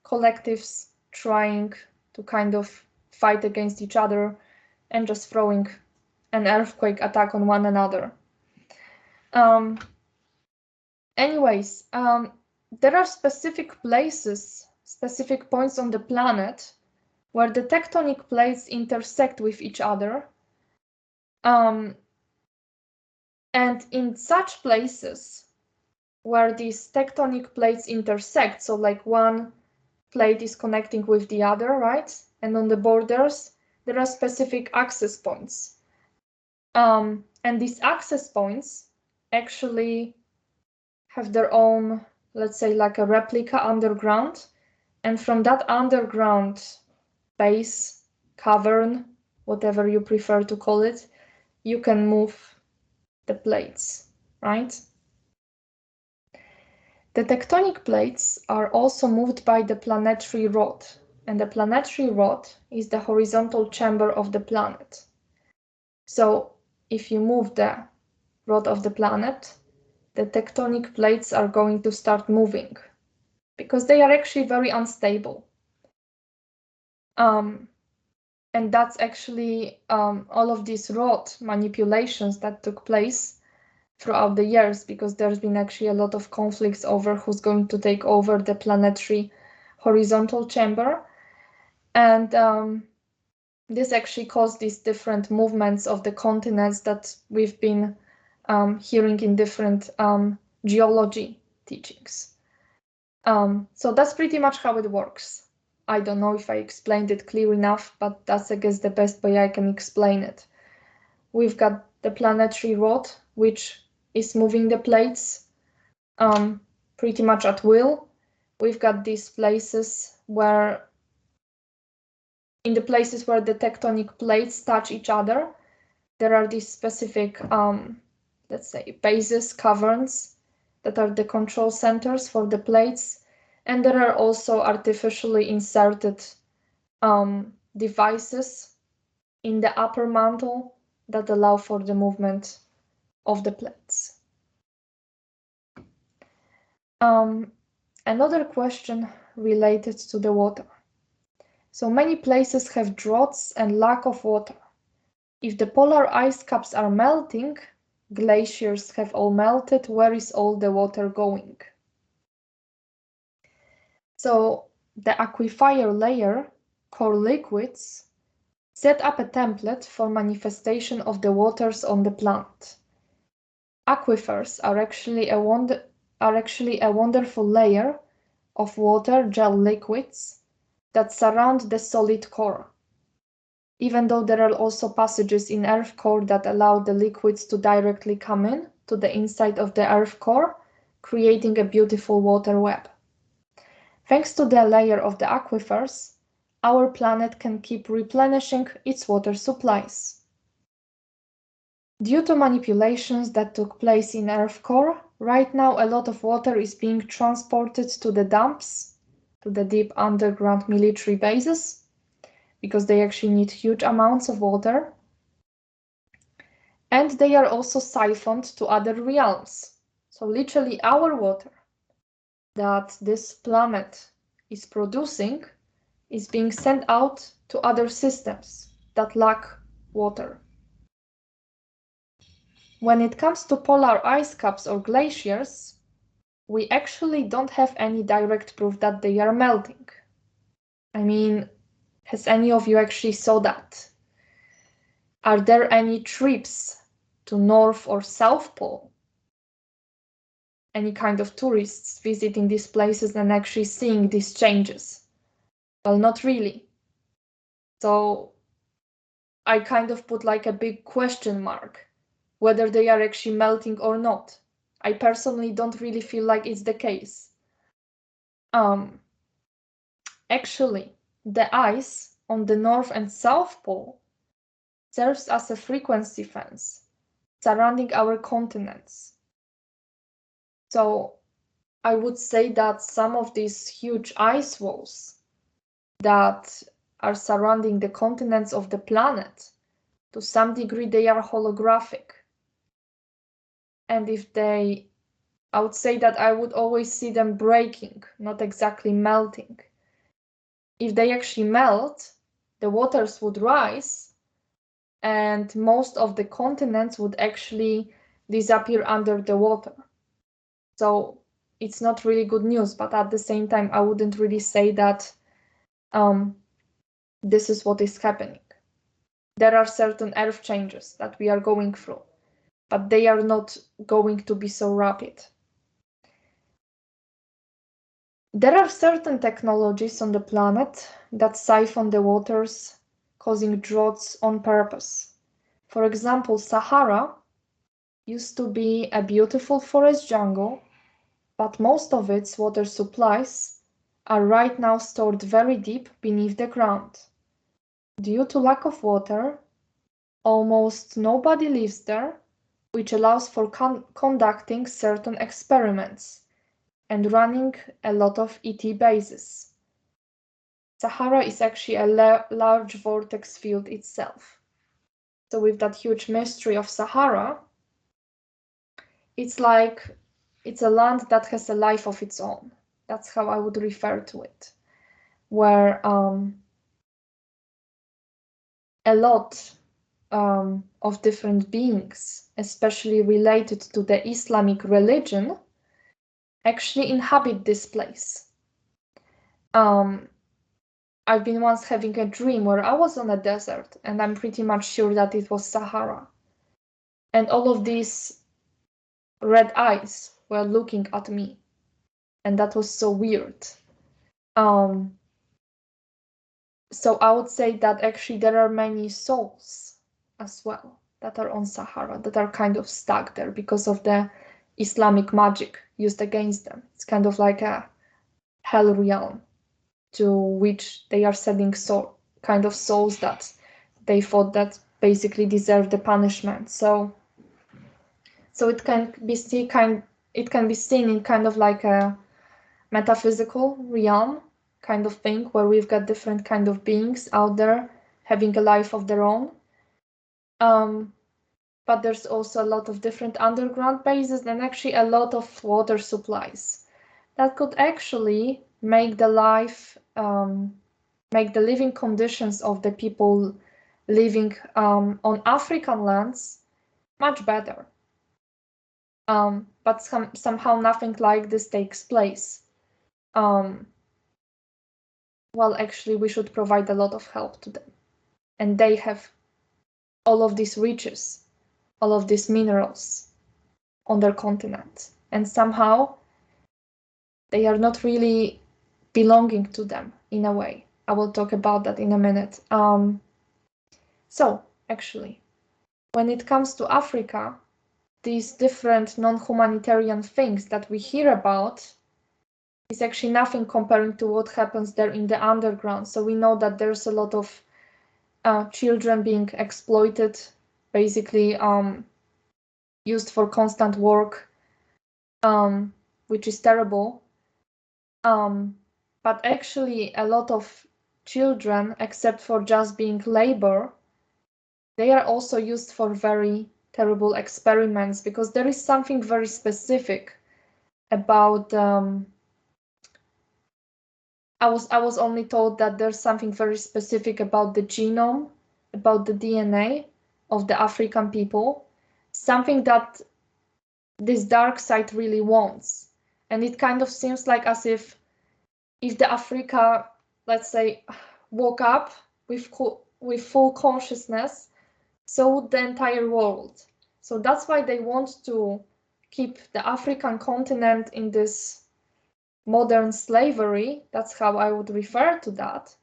collectives trying to kind of fight against each other and just throwing an earthquake attack on one another. Anyways, there are specific places, specific points on the planet where the tectonic plates intersect with each other. And in such places where these tectonic plates intersect, so like one plate is connecting with the other, right? And on the borders, there are specific access points. And these access points actually have their own, let's say, like a replica underground. And from that underground base, cavern, whatever you prefer to call it, you can move the plates, right? The tectonic plates are also moved by the planetary rod, and the planetary rod is the horizontal chamber of the planet. So if you move the rod of the planet, the tectonic plates are going to start moving because they are actually very unstable. And that's actually all of these rod manipulations that took place throughout the years, because there's been actually a lot of conflicts over who's going to take over the planetary horizontal chamber. And this actually caused these different movements of the continents that we've been hearing in different geology teachings. So that's pretty much how it works. I don't know if I explained it clear enough, but that's, I guess, the best way I can explain it. We've got the planetary rod, which is moving the plates pretty much at will. We've got these places where, in the places where the tectonic plates touch each other, there are these specific, let's say, bases, caverns, that are the control centers for the plates. And there are also artificially inserted devices in the upper mantle that allow for the movement of the plates. Another question related to the water. So many places have droughts and lack of water. If the polar ice caps are melting, glaciers have all melted, where is all the water going? So the aquifer layer, core liquids, set up a template for manifestation of the waters on the planet. Aquifers are actually a wonderful layer of water gel liquids that surround the solid core, even though there are also passages in Earth core that allow the liquids to directly come in to the inside of the Earth core, creating a beautiful water web. Thanks to the layer of the aquifers, our planet can keep replenishing its water supplies. Due to manipulations that took place in Earth core, right now a lot of water is being transported to the dumps to the deep underground military bases, because they actually need huge amounts of water. And they are also siphoned to other realms. So literally our water that this planet is producing is being sent out to other systems that lack water. When it comes to polar ice caps or glaciers, we actually don't have any direct proof that they are melting. I mean, has any of you actually saw that? Are there any trips to North or South Pole? Any kind of tourists visiting these places and actually seeing these changes? Well, not really. So I kind of put like a big question mark whether they are actually melting or not. I personally don't really feel like it's the case. Actually, the ice on the North and South Pole serves as a frequency fence surrounding our continents. So I would say that some of these huge ice walls that are surrounding the continents of the planet, to some degree, they are holographic. And if they, I would say that I would always see them breaking, not exactly melting. If they actually melt, the waters would rise and most of the continents would actually disappear under the water. So it's not really good news, but at the same time, I wouldn't really say that this is what is happening. There are certain earth changes that we are going through, but they are not going to be so rapid. There are certain technologies on the planet that siphon the waters, causing droughts on purpose. For example, Sahara used to be a beautiful forest jungle, but most of its water supplies are right now stored very deep beneath the ground. Due to lack of water, almost nobody lives there, which allows for conducting certain experiments and running a lot of ET bases. Sahara is actually a large vortex field itself. So with that huge mystery of Sahara, it's like it's a land that has a life of its own. That's how I would refer to it, where a lot of different beings, especially related to the Islamic religion, actually inhabit this place. I've been once having a dream where I was on a desert, and I'm pretty much sure that it was Sahara. And all of these red eyes were looking at me, and that was so weird. So I would say that actually there are many souls as well that are on Sahara, that are kind of stuck there because of the Islamic magic used against them. It's kind of like a hell realm to which they are sending kind of souls that they thought that basically deserve the punishment. So it can be seen in kind of like a metaphysical realm kind of thing, where we've got different kind of beings out there having a life of their own. But there's also a lot of different underground bases and actually a lot of water supplies that could actually make the living conditions of the people living on African lands much better. But somehow nothing like this takes place. Well, actually, we should provide a lot of help to them. And they have all of these riches, all of these minerals on their continent. And somehow they are not really belonging to them in a way. I will talk about that in a minute. So, actually, when it comes to Africa, these different non-humanitarian things that we hear about is actually nothing comparing to what happens there in the underground. So we know that there's a lot of children being exploited, basically used for constant work, which is terrible. But actually a lot of children, except for just being labor, they are also used for very terrible experiments, because there is something very specific about I was only told that there's something very specific about the genome, about the DNA of the African people, something that this dark side really wants. And it kind of seems like as if the Africa, let's say, woke up with full consciousness, so would the entire world. So that's why they want to keep the African continent in this modern slavery. That's how I would refer to that.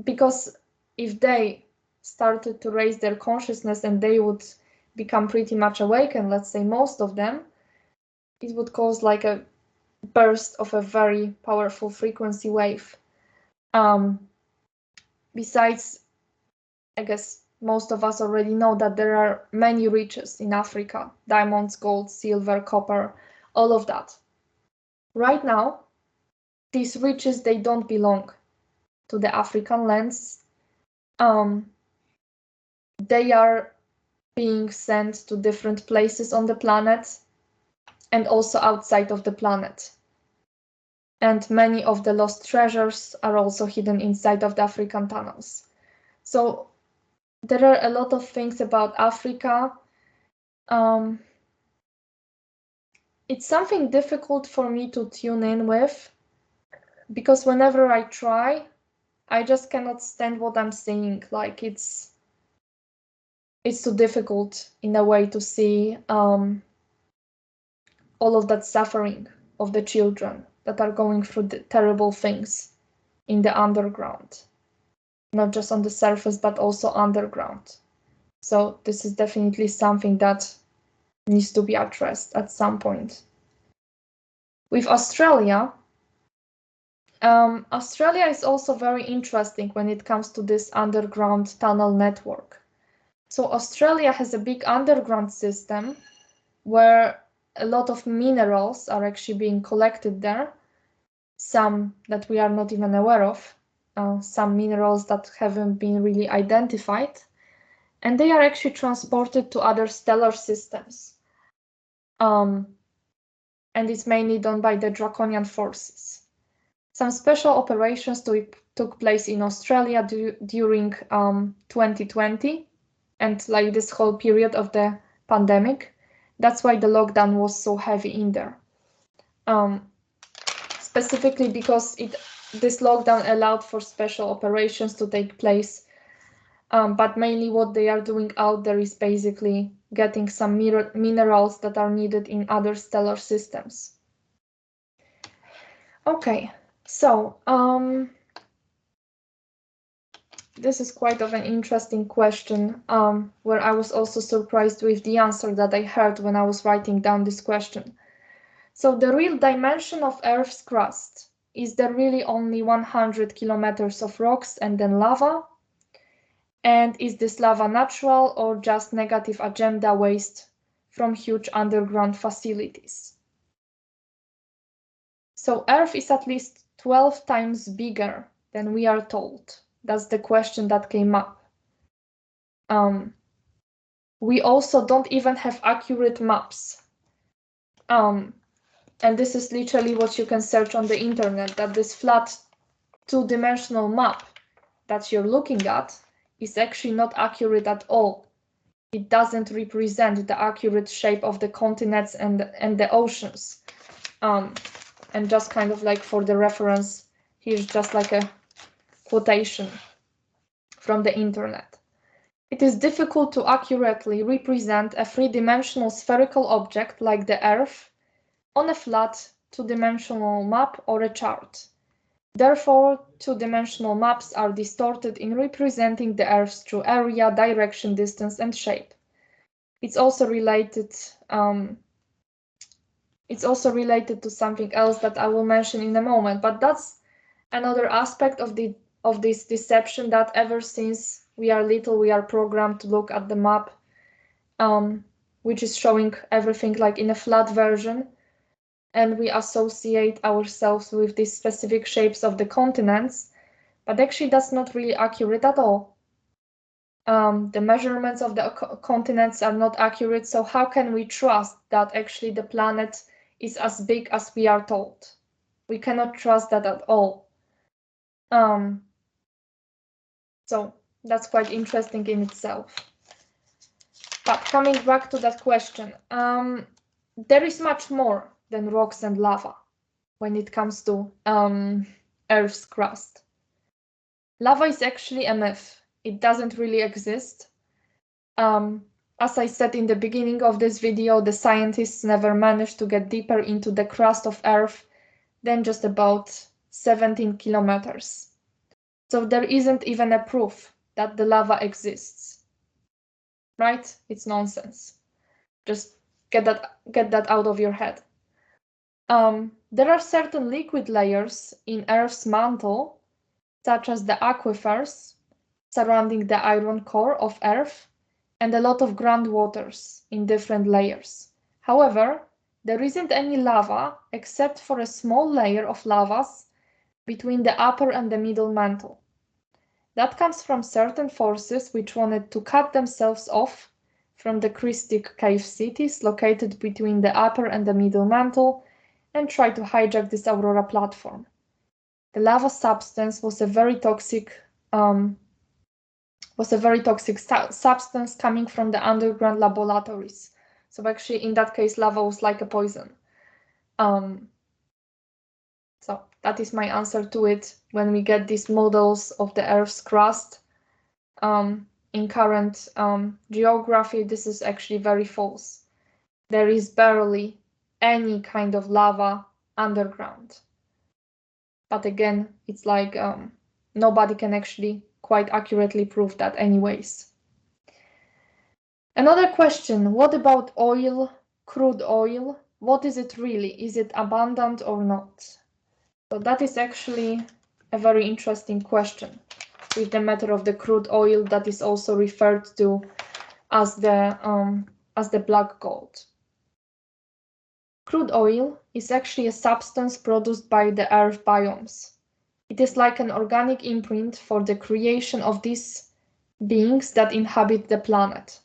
Because if they started to raise their consciousness and they would become pretty much awakened, let's say most of them, it would cause like a burst of a very powerful frequency wave. Besides, I guess most of us already know that there are many riches in Africa: diamonds, gold, silver, copper, all of that. Right now, these riches, they don't belong to the African lands. They are being sent to different places on the planet and also outside of the planet. And many of the lost treasures are also hidden inside of the African tunnels. So there are a lot of things about Africa. It's something difficult for me to tune in with, because whenever I try, I just cannot stand what I'm seeing. Like it's too difficult in a way to see all of that suffering of the children that are going through the terrible things in the underground, not just on the surface, but also underground. So this is definitely something that needs to be addressed at some point. With Australia, Australia is also very interesting when it comes to this underground tunnel network. So Australia has a big underground system where a lot of minerals are actually being collected there, some that we are not even aware of, some minerals that haven't been really identified, and they are actually transported to other stellar systems. And it's mainly done by the draconian forces. Some special operations took place in Australia during 2020 and like this whole period of the pandemic. That's why the lockdown was so heavy in there. Specifically because this lockdown allowed for special operations to take place. But mainly what they are doing out there is basically getting some minerals that are needed in other stellar systems. Okay, so this is quite of an interesting question, where I was also surprised with the answer that I heard when I was writing down this question. So the real dimension of Earth's crust, is there really only 100 kilometers of rocks and then lava? And is this lava natural or just negative agenda waste from huge underground facilities? So Earth is at least 12 times bigger than we are told. That's the question that came up. We also don't even have accurate maps. And this is literally what you can search on the internet, that this flat two-dimensional map that you're looking at is actually not accurate at all. It doesn't represent the accurate shape of the continents and the oceans. And just kind of like for the reference, here's just like a quotation from the internet. It is difficult to accurately represent a three-dimensional spherical object like the Earth on a flat two-dimensional map or a chart. Therefore, two-dimensional maps are distorted in representing the Earth's true area, direction, distance, and shape. It's also related to something else that I will mention in a moment, but that's another aspect of this deception, that ever since we are little, we are programmed to look at the map, which is showing everything like in a flat version. and we associate ourselves with these specific shapes of the continents, but actually that's not really accurate at all. The measurements of the continents are not accurate, so how can we trust that actually the planet is as big as we are told? We cannot trust that at all. So that's quite interesting in itself. But coming back to that question, there is much more than rocks and lava when it comes to Earth's crust. Lava is actually a myth. It doesn't really exist. As I said in the beginning of this video, the scientists never managed to get deeper into the crust of Earth than just about 17 kilometers. So there isn't even a proof that the lava exists. Right? It's nonsense. Just get that out of your head. There are certain liquid layers in Earth's mantle, such as the aquifers surrounding the iron core of Earth, and a lot of groundwaters in different layers. However, there isn't any lava except for a small layer of lavas between the upper and the middle mantle. That comes from certain forces which wanted to cut themselves off from the crystic cave cities located between the upper and the middle mantle and try to hijack this aurora platform. The lava substance was a very toxic substance coming from the underground laboratories. So actually, in that case, lava was like a poison. So that is my answer to it. When we get these models of the Earth's crust in current geography, this is actually very false. There is barely any kind of lava underground. But again, it's like nobody can actually quite accurately prove that anyways. Another question, what about oil, crude oil? What is it really? Is it abundant or not? So that is actually a very interesting question with the matter of the crude oil that is also referred to as the black gold. Crude oil is actually a substance produced by the Earth biomes. It is like an organic imprint for the creation of these beings that inhabit the planet.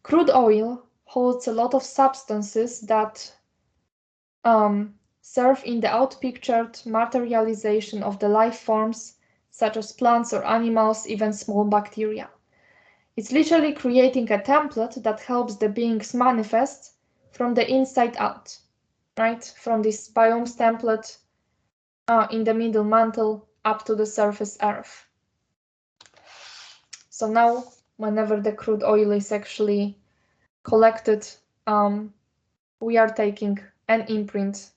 Crude oil holds a lot of substances that serve in the outpictured materialization of the life forms, such as plants or animals, even small bacteria. It's literally creating a template that helps the beings manifest from the inside out, right? From this biomes template in the middle mantle up to the surface Earth. So now, whenever the crude oil is actually collected, we are taking an imprint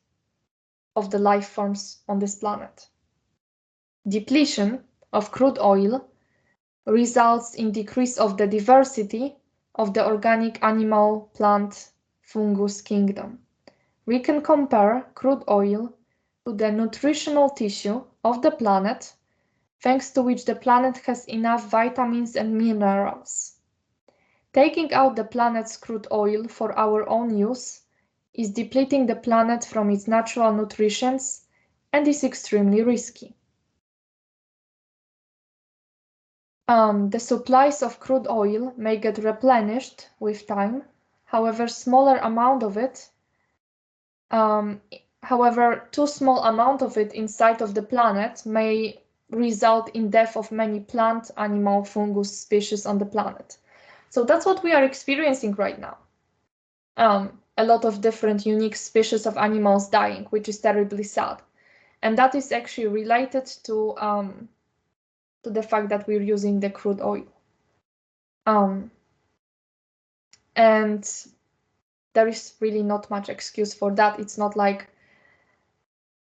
of the life forms on this planet. Depletion of crude oil results in decrease of the diversity of the organic animal, plant, fungus kingdom. We can compare crude oil to the nutritional tissue of the planet, thanks to which the planet has enough vitamins and minerals. Taking out the planet's crude oil for our own use is depleting the planet from its natural nutrients and is extremely risky. The supplies of crude oil may get replenished with time. However, too small amount of it inside of the planet may result in death of many plant, animal, fungus species on the planet. So that's what we are experiencing right now. A lot of different unique species of animals dying, which is terribly sad. And that is actually related to the fact that we're using the crude oil. And there is really not much excuse for that. It's not like,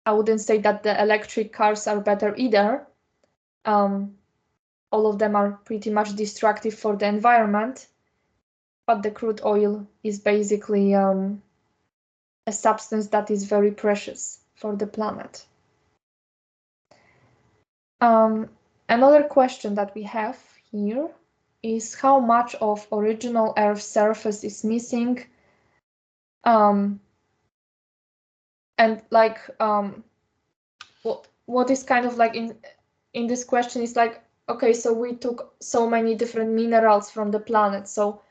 I wouldn't say that the electric cars are better either. All of them are pretty much destructive for the environment, but the crude oil is basically a substance that is very precious for the planet. Another question that we have here is how much of original Earth's surface is missing And like what is kind of like in this question is like, okay, so we took so many different minerals from the planet, so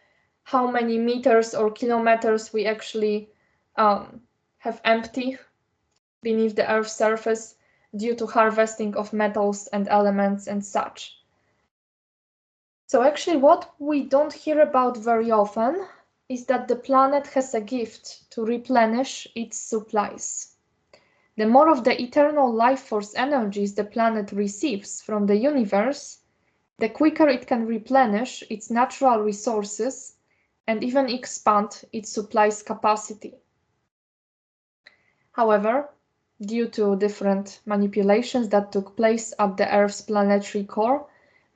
how many meters or kilometers we actually have empty beneath the Earth's surface due to harvesting of metals and elements and such. So actually what we don't hear about very often is that the planet has a gift to replenish its supplies. The more of the eternal life force energies the planet receives from the universe, the quicker it can replenish its natural resources and even expand its supplies capacity. However, due to different manipulations that took place at the Earth's planetary core,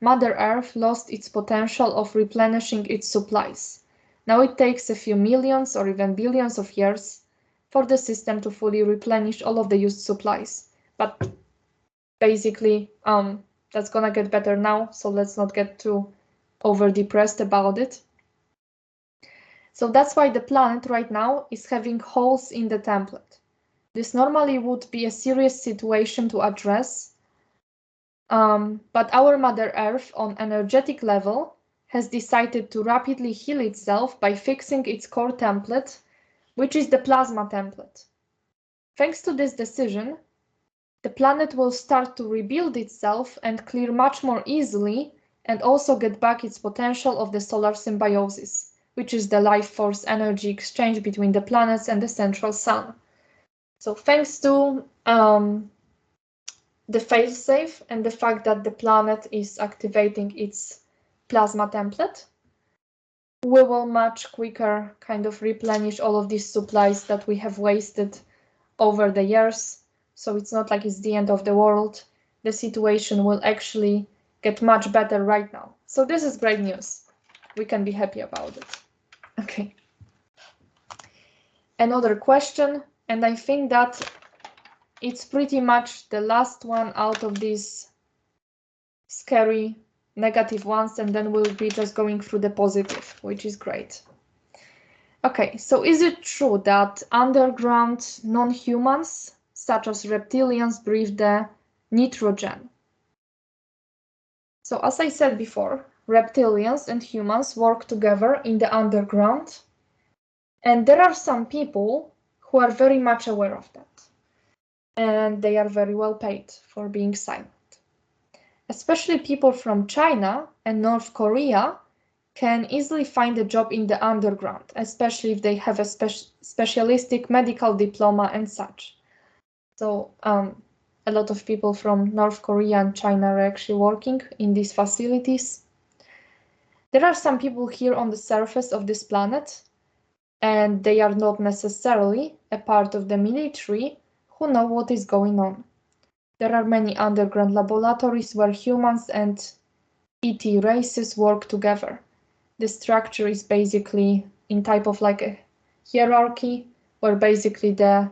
Mother Earth lost its potential of replenishing its supplies. Now it takes a few millions or even billions of years for the system to fully replenish all of the used supplies. But basically, that's gonna get better now, so let's not get too over-depressed about it. So that's why the planet right now is having holes in the template. This normally would be a serious situation to address, but our Mother Earth on energetic level has decided to rapidly heal itself by fixing its core template, which is the plasma template. Thanks to this decision, the planet will start to rebuild itself and clear much more easily, and also get back its potential of the solar symbiosis, which is the life force energy exchange between the planets and the central sun. So thanks to the failsafe and the fact that the planet is activating its plasma template, we will much quicker kind of replenish all of these supplies that we have wasted over the years. So it's not like it's the end of the world. The situation will actually get much better right now. So this is great news. We can be happy about it. Okay. Another question, and I think that it's pretty much the last one out of these scary negative ones, and then we'll be just going through the positive, which is great. Okay, so is it true that underground non-humans, such as reptilians, breathe the nitrogen? So as I said before, reptilians and humans work together in the underground, and there are some people who are very much aware of that. And they are very well paid for being silent. Especially people from China and North Korea can easily find a job in the underground, especially if they have a specialistic medical diploma and such. So a lot of people from North Korea and China are actually working in these facilities. There are some people here on the surface of this planet, and they are not necessarily a part of the military, who know what is going on. There are many underground laboratories where humans and ET races work together. The structure is basically in type of like a hierarchy, where basically the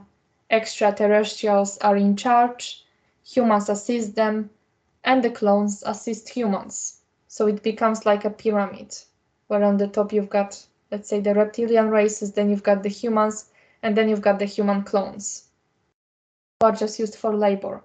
extraterrestrials are in charge, humans assist them, and the clones assist humans. So it becomes like a pyramid, where on the top you've got, let's say, the reptilian races, then you've got the humans, and then you've got the human clones, who are just used for labor.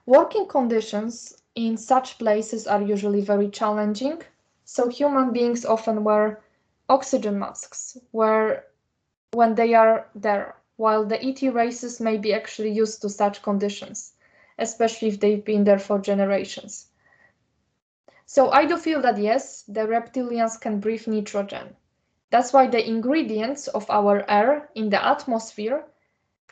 Working conditions in such places are usually very challenging, so human beings often wear oxygen masks when they are there, while the ET races may be actually used to such conditions, especially if they've been there for generations. So I do feel that yes, the reptilians can breathe nitrogen. That's why the ingredients of our air in the atmosphere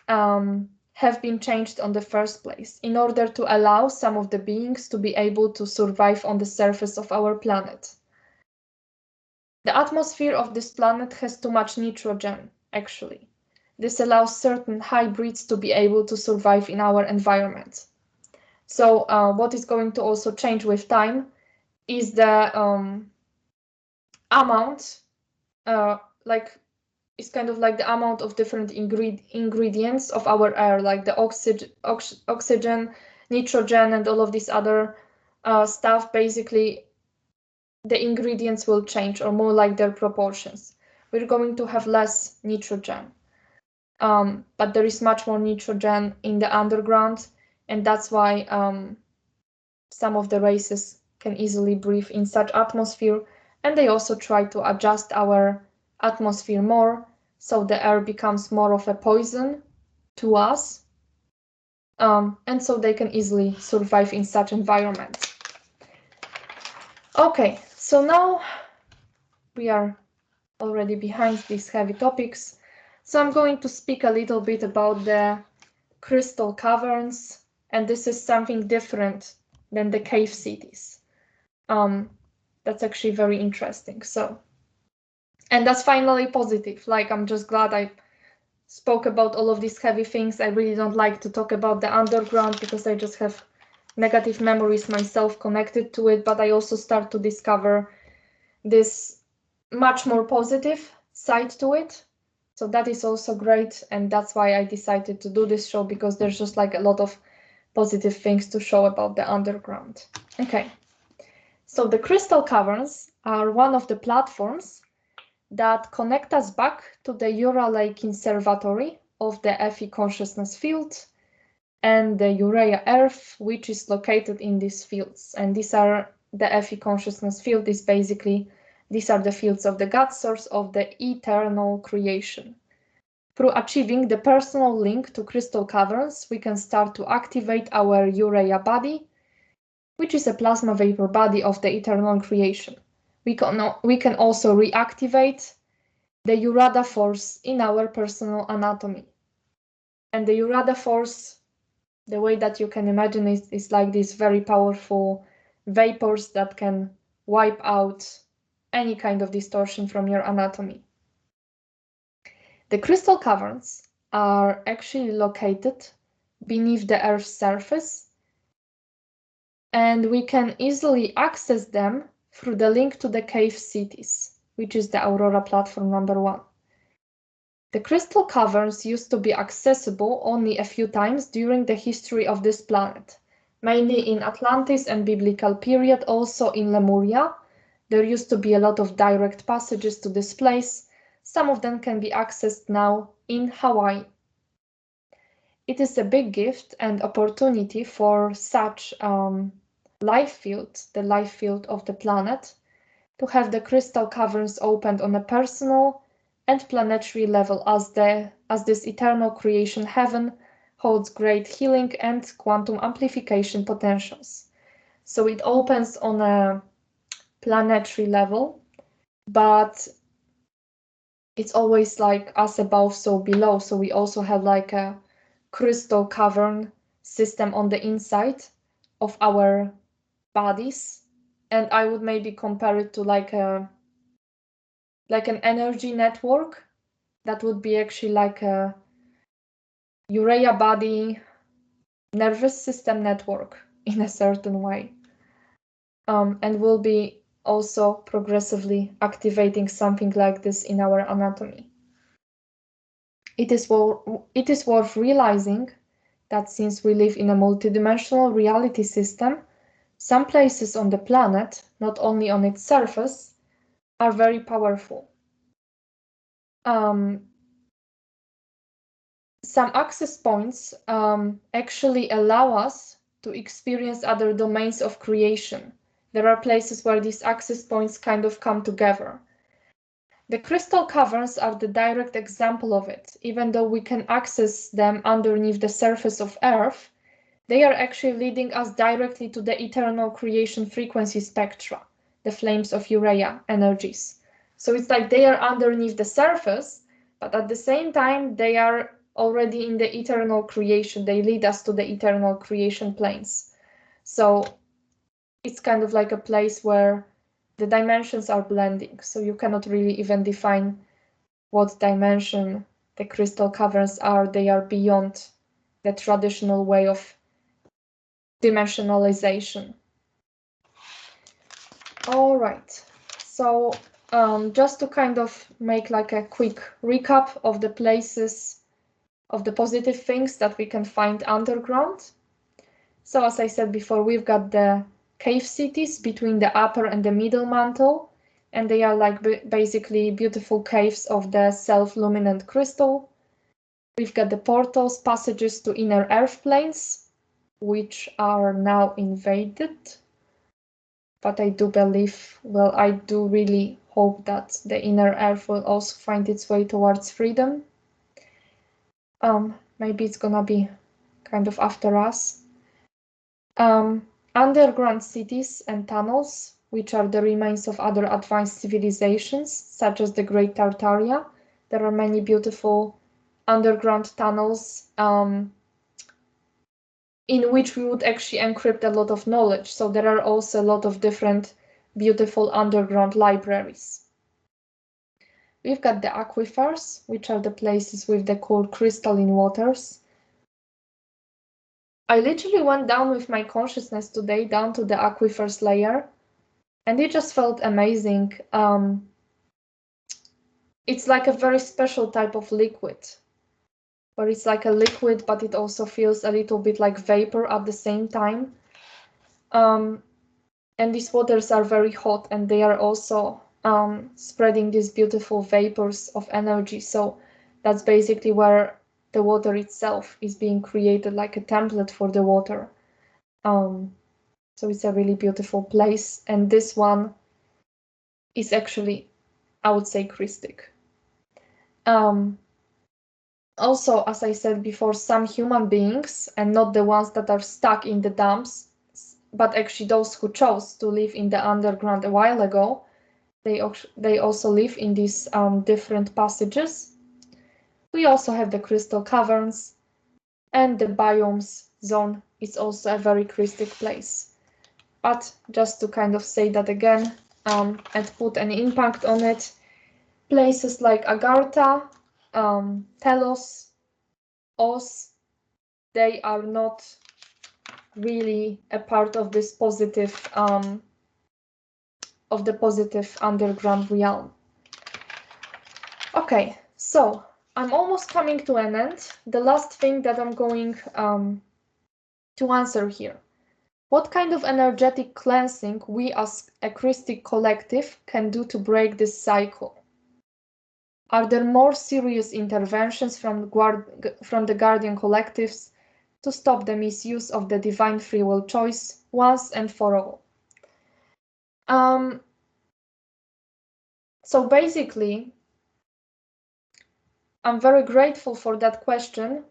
have been changed on the first place in order to allow some of the beings to be able to survive on the surface of our planet. The atmosphere of this planet has too much nitrogen, actually. This allows certain hybrids to be able to survive in our environment. So what is going to also change with time is the amount, it's kind of like the amount of different ingredients of our air, like the oxygen, nitrogen, and all of this other stuff. Basically, the ingredients will change, or more like their proportions. We're going to have less nitrogen. but there is much more nitrogen in the underground, and that's why some of the races can easily breathe in such atmosphere, and they also try to adjust our atmosphere more, so the air becomes more of a poison to us, and so they can easily survive in such environments. Okay, so now we are already behind these heavy topics, so I'm going to speak a little bit about the crystal caverns, and this is something different than the cave cities. That's actually very interesting. So, and that's finally positive. Like, I'm just glad I spoke about all of these heavy things. I really don't like to talk about the underground because I just have negative memories myself connected to it, but I also start to discover this much more positive side to it. So that is also great, and that's why I decided to do this show, because there's just like a lot of positive things to show about the underground. Okay, so the crystal caverns are one of the platforms that connect us back to the Ura Conservatory of the Fe consciousness field and the Urea Earth, which is located in these fields. And these are the Fe consciousness field is basically, these are the fields of the God source of the eternal creation. Through achieving the personal link to crystal caverns, we can start to activate our Urea body, which is a plasma vapor body of the eternal creation. We can also reactivate the Urada force in our personal anatomy. And the Urada force, the way that you can imagine it, is like these very powerful vapors that can wipe out any kind of distortion from your anatomy. The crystal caverns are actually located beneath the Earth's surface, and we can easily access them through the link to the cave cities, which is the Aurora platform number 1. The crystal caverns used to be accessible only a few times during the history of this planet, mainly in Atlantis and biblical period, also in Lemuria. There used to be a lot of direct passages to this place. Some of them can be accessed now in Hawaii. It is a big gift and opportunity for such life field, the life field of the planet, to have the crystal caverns opened on a personal and planetary level, as this eternal creation heaven holds great healing and quantum amplification potentials. So it opens on a planetary level, but it's always like as above, so below. So we also have like a crystal cavern system on the inside of our bodies, and I would maybe compare it to like an energy network. That would be actually like a Urea body nervous system network in a certain way, and we'll be also progressively activating something like this in our anatomy. It is worth realizing that since we live in a multidimensional reality system, some places on the planet, not only on its surface, are very powerful. Some access points actually allow us to experience other domains of creation. There are places where these access points kind of come together. The crystal caverns are the direct example of it. Even though we can access them underneath the surface of Earth, they are actually leading us directly to the eternal creation frequency spectra, the flames of Urea energies. So it's like they are underneath the surface, but at the same time, they are already in the eternal creation. They lead us to the eternal creation planes. So it's kind of like a place where the dimensions are blending. So you cannot really even define what dimension the crystal caverns are. They are beyond the traditional way of dimensionalization. All right, so just to kind of make like a quick recap of the places, of the positive things that we can find underground. So as I said before, we've got the cave cities between the upper and the middle mantle, and they are like basically beautiful caves of the self-luminant crystal. We've got the portals, passages to inner earth planes, which are now invaded. But I do believe, well, I do really hope that the inner earth will also find its way towards freedom. Maybe it's gonna be kind of after us. Underground cities and tunnels, which are the remains of other advanced civilizations, such as the Great Tartaria. There are many beautiful underground tunnels in which we would actually encrypt a lot of knowledge. So there are also a lot of different beautiful underground libraries. We've got the aquifers, which are the places with the cool crystalline waters. I literally went down with my consciousness today, down to the aquifers layer, and it just felt amazing. It's like a very special type of liquid, where it's like a liquid, but it also feels a little bit like vapor at the same time. And these waters are very hot, and they are also spreading these beautiful vapors of energy. So that's basically where the water itself is being created, like a template for the water. So it's a really beautiful place. And this one is actually, I would say, Christic. Also, as I said before, some human beings, and not the ones that are stuck in the dumps, but actually those who chose to live in the underground a while ago, they also live in these different passages. We also have the crystal caverns, and the biomes zone is also a very Christic place. But just to kind of say that again and put an impact on it, places like Agartha, Telos, Oz, they are not really a part of this positive of the positive underground realm. Okay, so I'm almost coming to an end. The last thing that I'm going to answer here. What kind of energetic cleansing we as a Christic collective can do to break this cycle? Are there more serious interventions from the Guardian collectives to stop the misuse of the divine free will choice once and for all? So basically, I'm very grateful for that question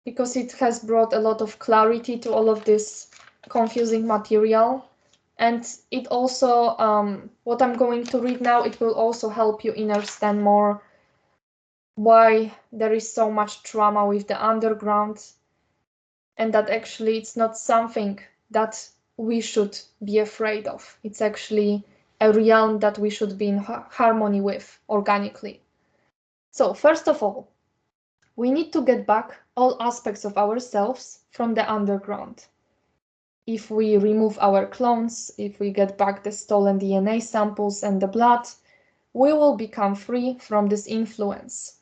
because it has brought a lot of clarity to all of this confusing material. And it also, what I'm going to read now, it will also help you understand more why there is so much trauma with the underground, and that actually it's not something that we should be afraid of. It's actually a realm that we should be in harmony with organically. So first of all, we need to get back all aspects of ourselves from the underground. If we remove our clones, if we get back the stolen DNA samples and the blood, we will become free from this influence.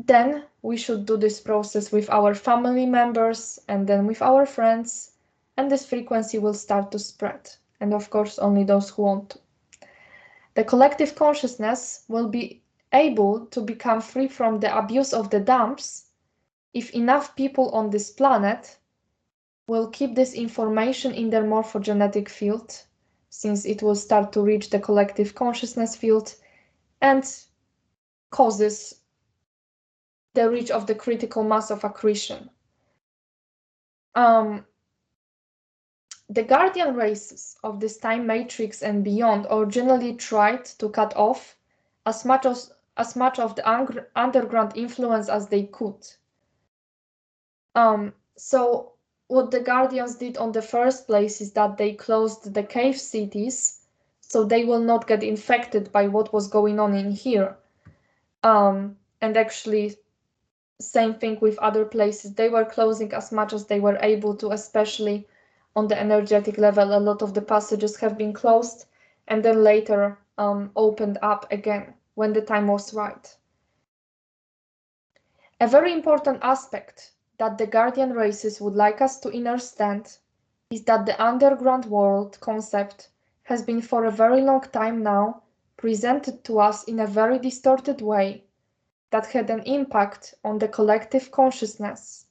Then we should do this process with our family members and then with our friends, and this frequency will start to spread. And of course, only those who want to. The collective consciousness will be able to become free from the abuse of the dumps if enough people on this planet will keep this information in their morphogenetic field, since it will start to reach the collective consciousness field and causes the reach of the critical mass of accretion. The guardian races of this time matrix and beyond originally tried to cut off as much of the underground influence as they could. So what the guardians did on the first place is that they closed the cave cities so they will not get infected by what was going on in here. And actually, same thing with other places. They were closing as much as they were able to, especially on the energetic level. A lot of the passages have been closed and then later opened up again when the time was right. A very important aspect that the guardian races would like us to understand is that the underground world concept has been for a very long time now presented to us in a very distorted way, that had an impact on the collective consciousness.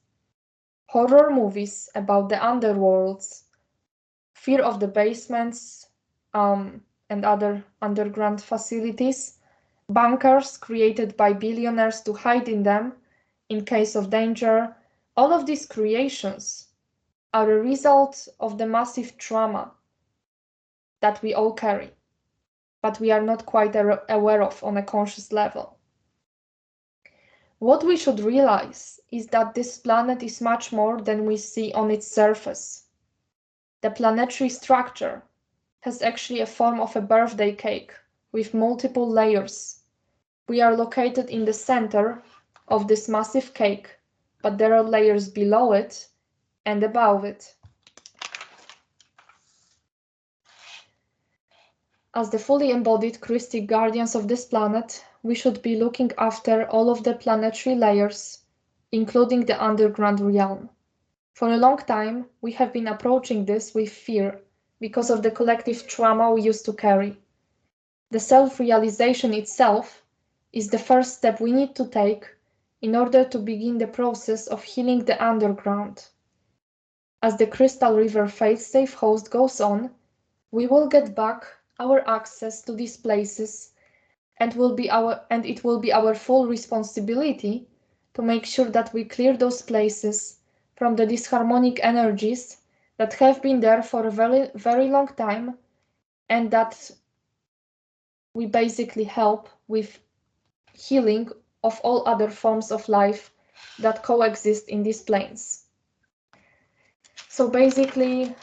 Horror movies about the underworlds, fear of the basements, and other underground facilities, bunkers created by billionaires to hide in them in case of danger. All of these creations are a result of the massive trauma that we all carry, but we are not quite aware of on a conscious level. What we should realize is that this planet is much more than we see on its surface. The planetary structure has actually a form of a birthday cake with multiple layers. We are located in the center of this massive cake, but there are layers below it and above it. As the fully embodied Christic guardians of this planet, we should be looking after all of the planetary layers, including the underground realm. For a long time, we have been approaching this with fear because of the collective trauma we used to carry. The self-realization itself is the first step we need to take in order to begin the process of healing the underground. As the Crystal River faith-safe host goes on, we will get back our access to these places, and it will be our full responsibility to make sure that we clear those places from the disharmonic energies that have been there for a very, very long time, and that we basically help with healing of all other forms of life that coexist in these planes. So basically,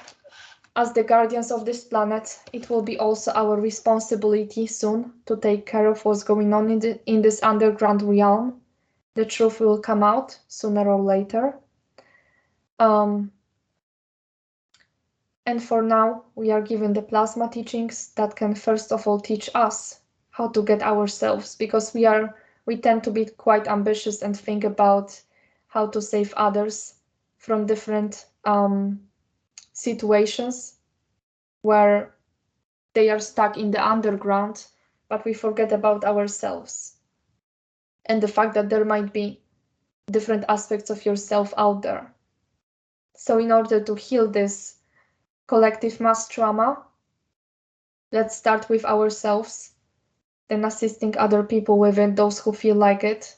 as the guardians of this planet, it will be also our responsibility soon to take care of what's going on in this underground realm. The truth will come out sooner or later. And for now, we are given the plasma teachings that can first of all teach us how to get ourselves, because we tend to be quite ambitious and think about how to save others from different situations where they are stuck in the underground, but we forget about ourselves and the fact that there might be different aspects of yourself out there. So in order to heal this collective mass trauma, let's start with ourselves, then assisting other people with it, those who feel like it.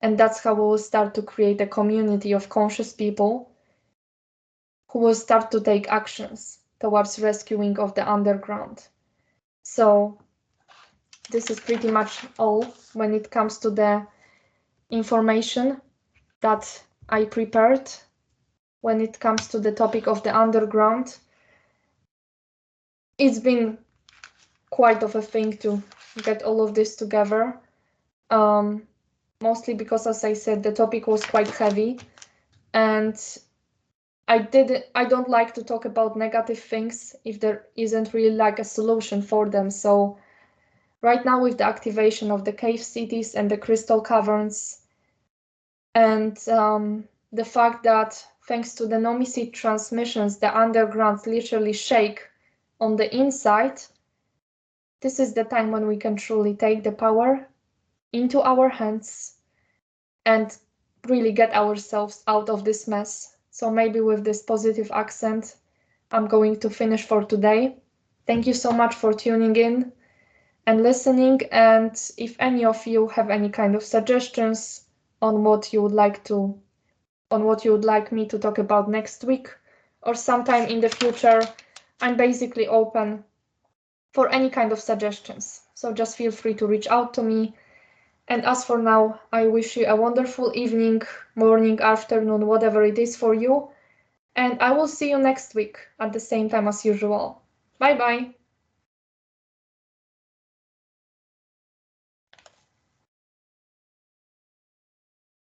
And that's how we will start to create a community of conscious people who will start to take actions towards rescuing of the underground. So this is pretty much all when it comes to the information that I prepared when it comes to the topic of the underground. It's been quite of a thing to get all of this together, mostly because, as I said, the topic was quite heavy, and I don't like to talk about negative things if there isn't really like a solution for them. So right now, with the activation of the cave cities and the crystal caverns, and the fact that thanks to the nomicid transmissions, the underground literally shake on the inside, this is the time when we can truly take the power into our hands and really get ourselves out of this mess. So maybe with this positive accent, I'm going to finish for today. Thank you so much for tuning in and listening. And if any of you have any kind of suggestions on what you would like me to talk about next week or sometime in the future, I'm basically open for any kind of suggestions. So just feel free to reach out to me. And as for now, I wish you a wonderful evening, morning, afternoon, whatever it is for you. And I will see you next week at the same time as usual. Bye bye.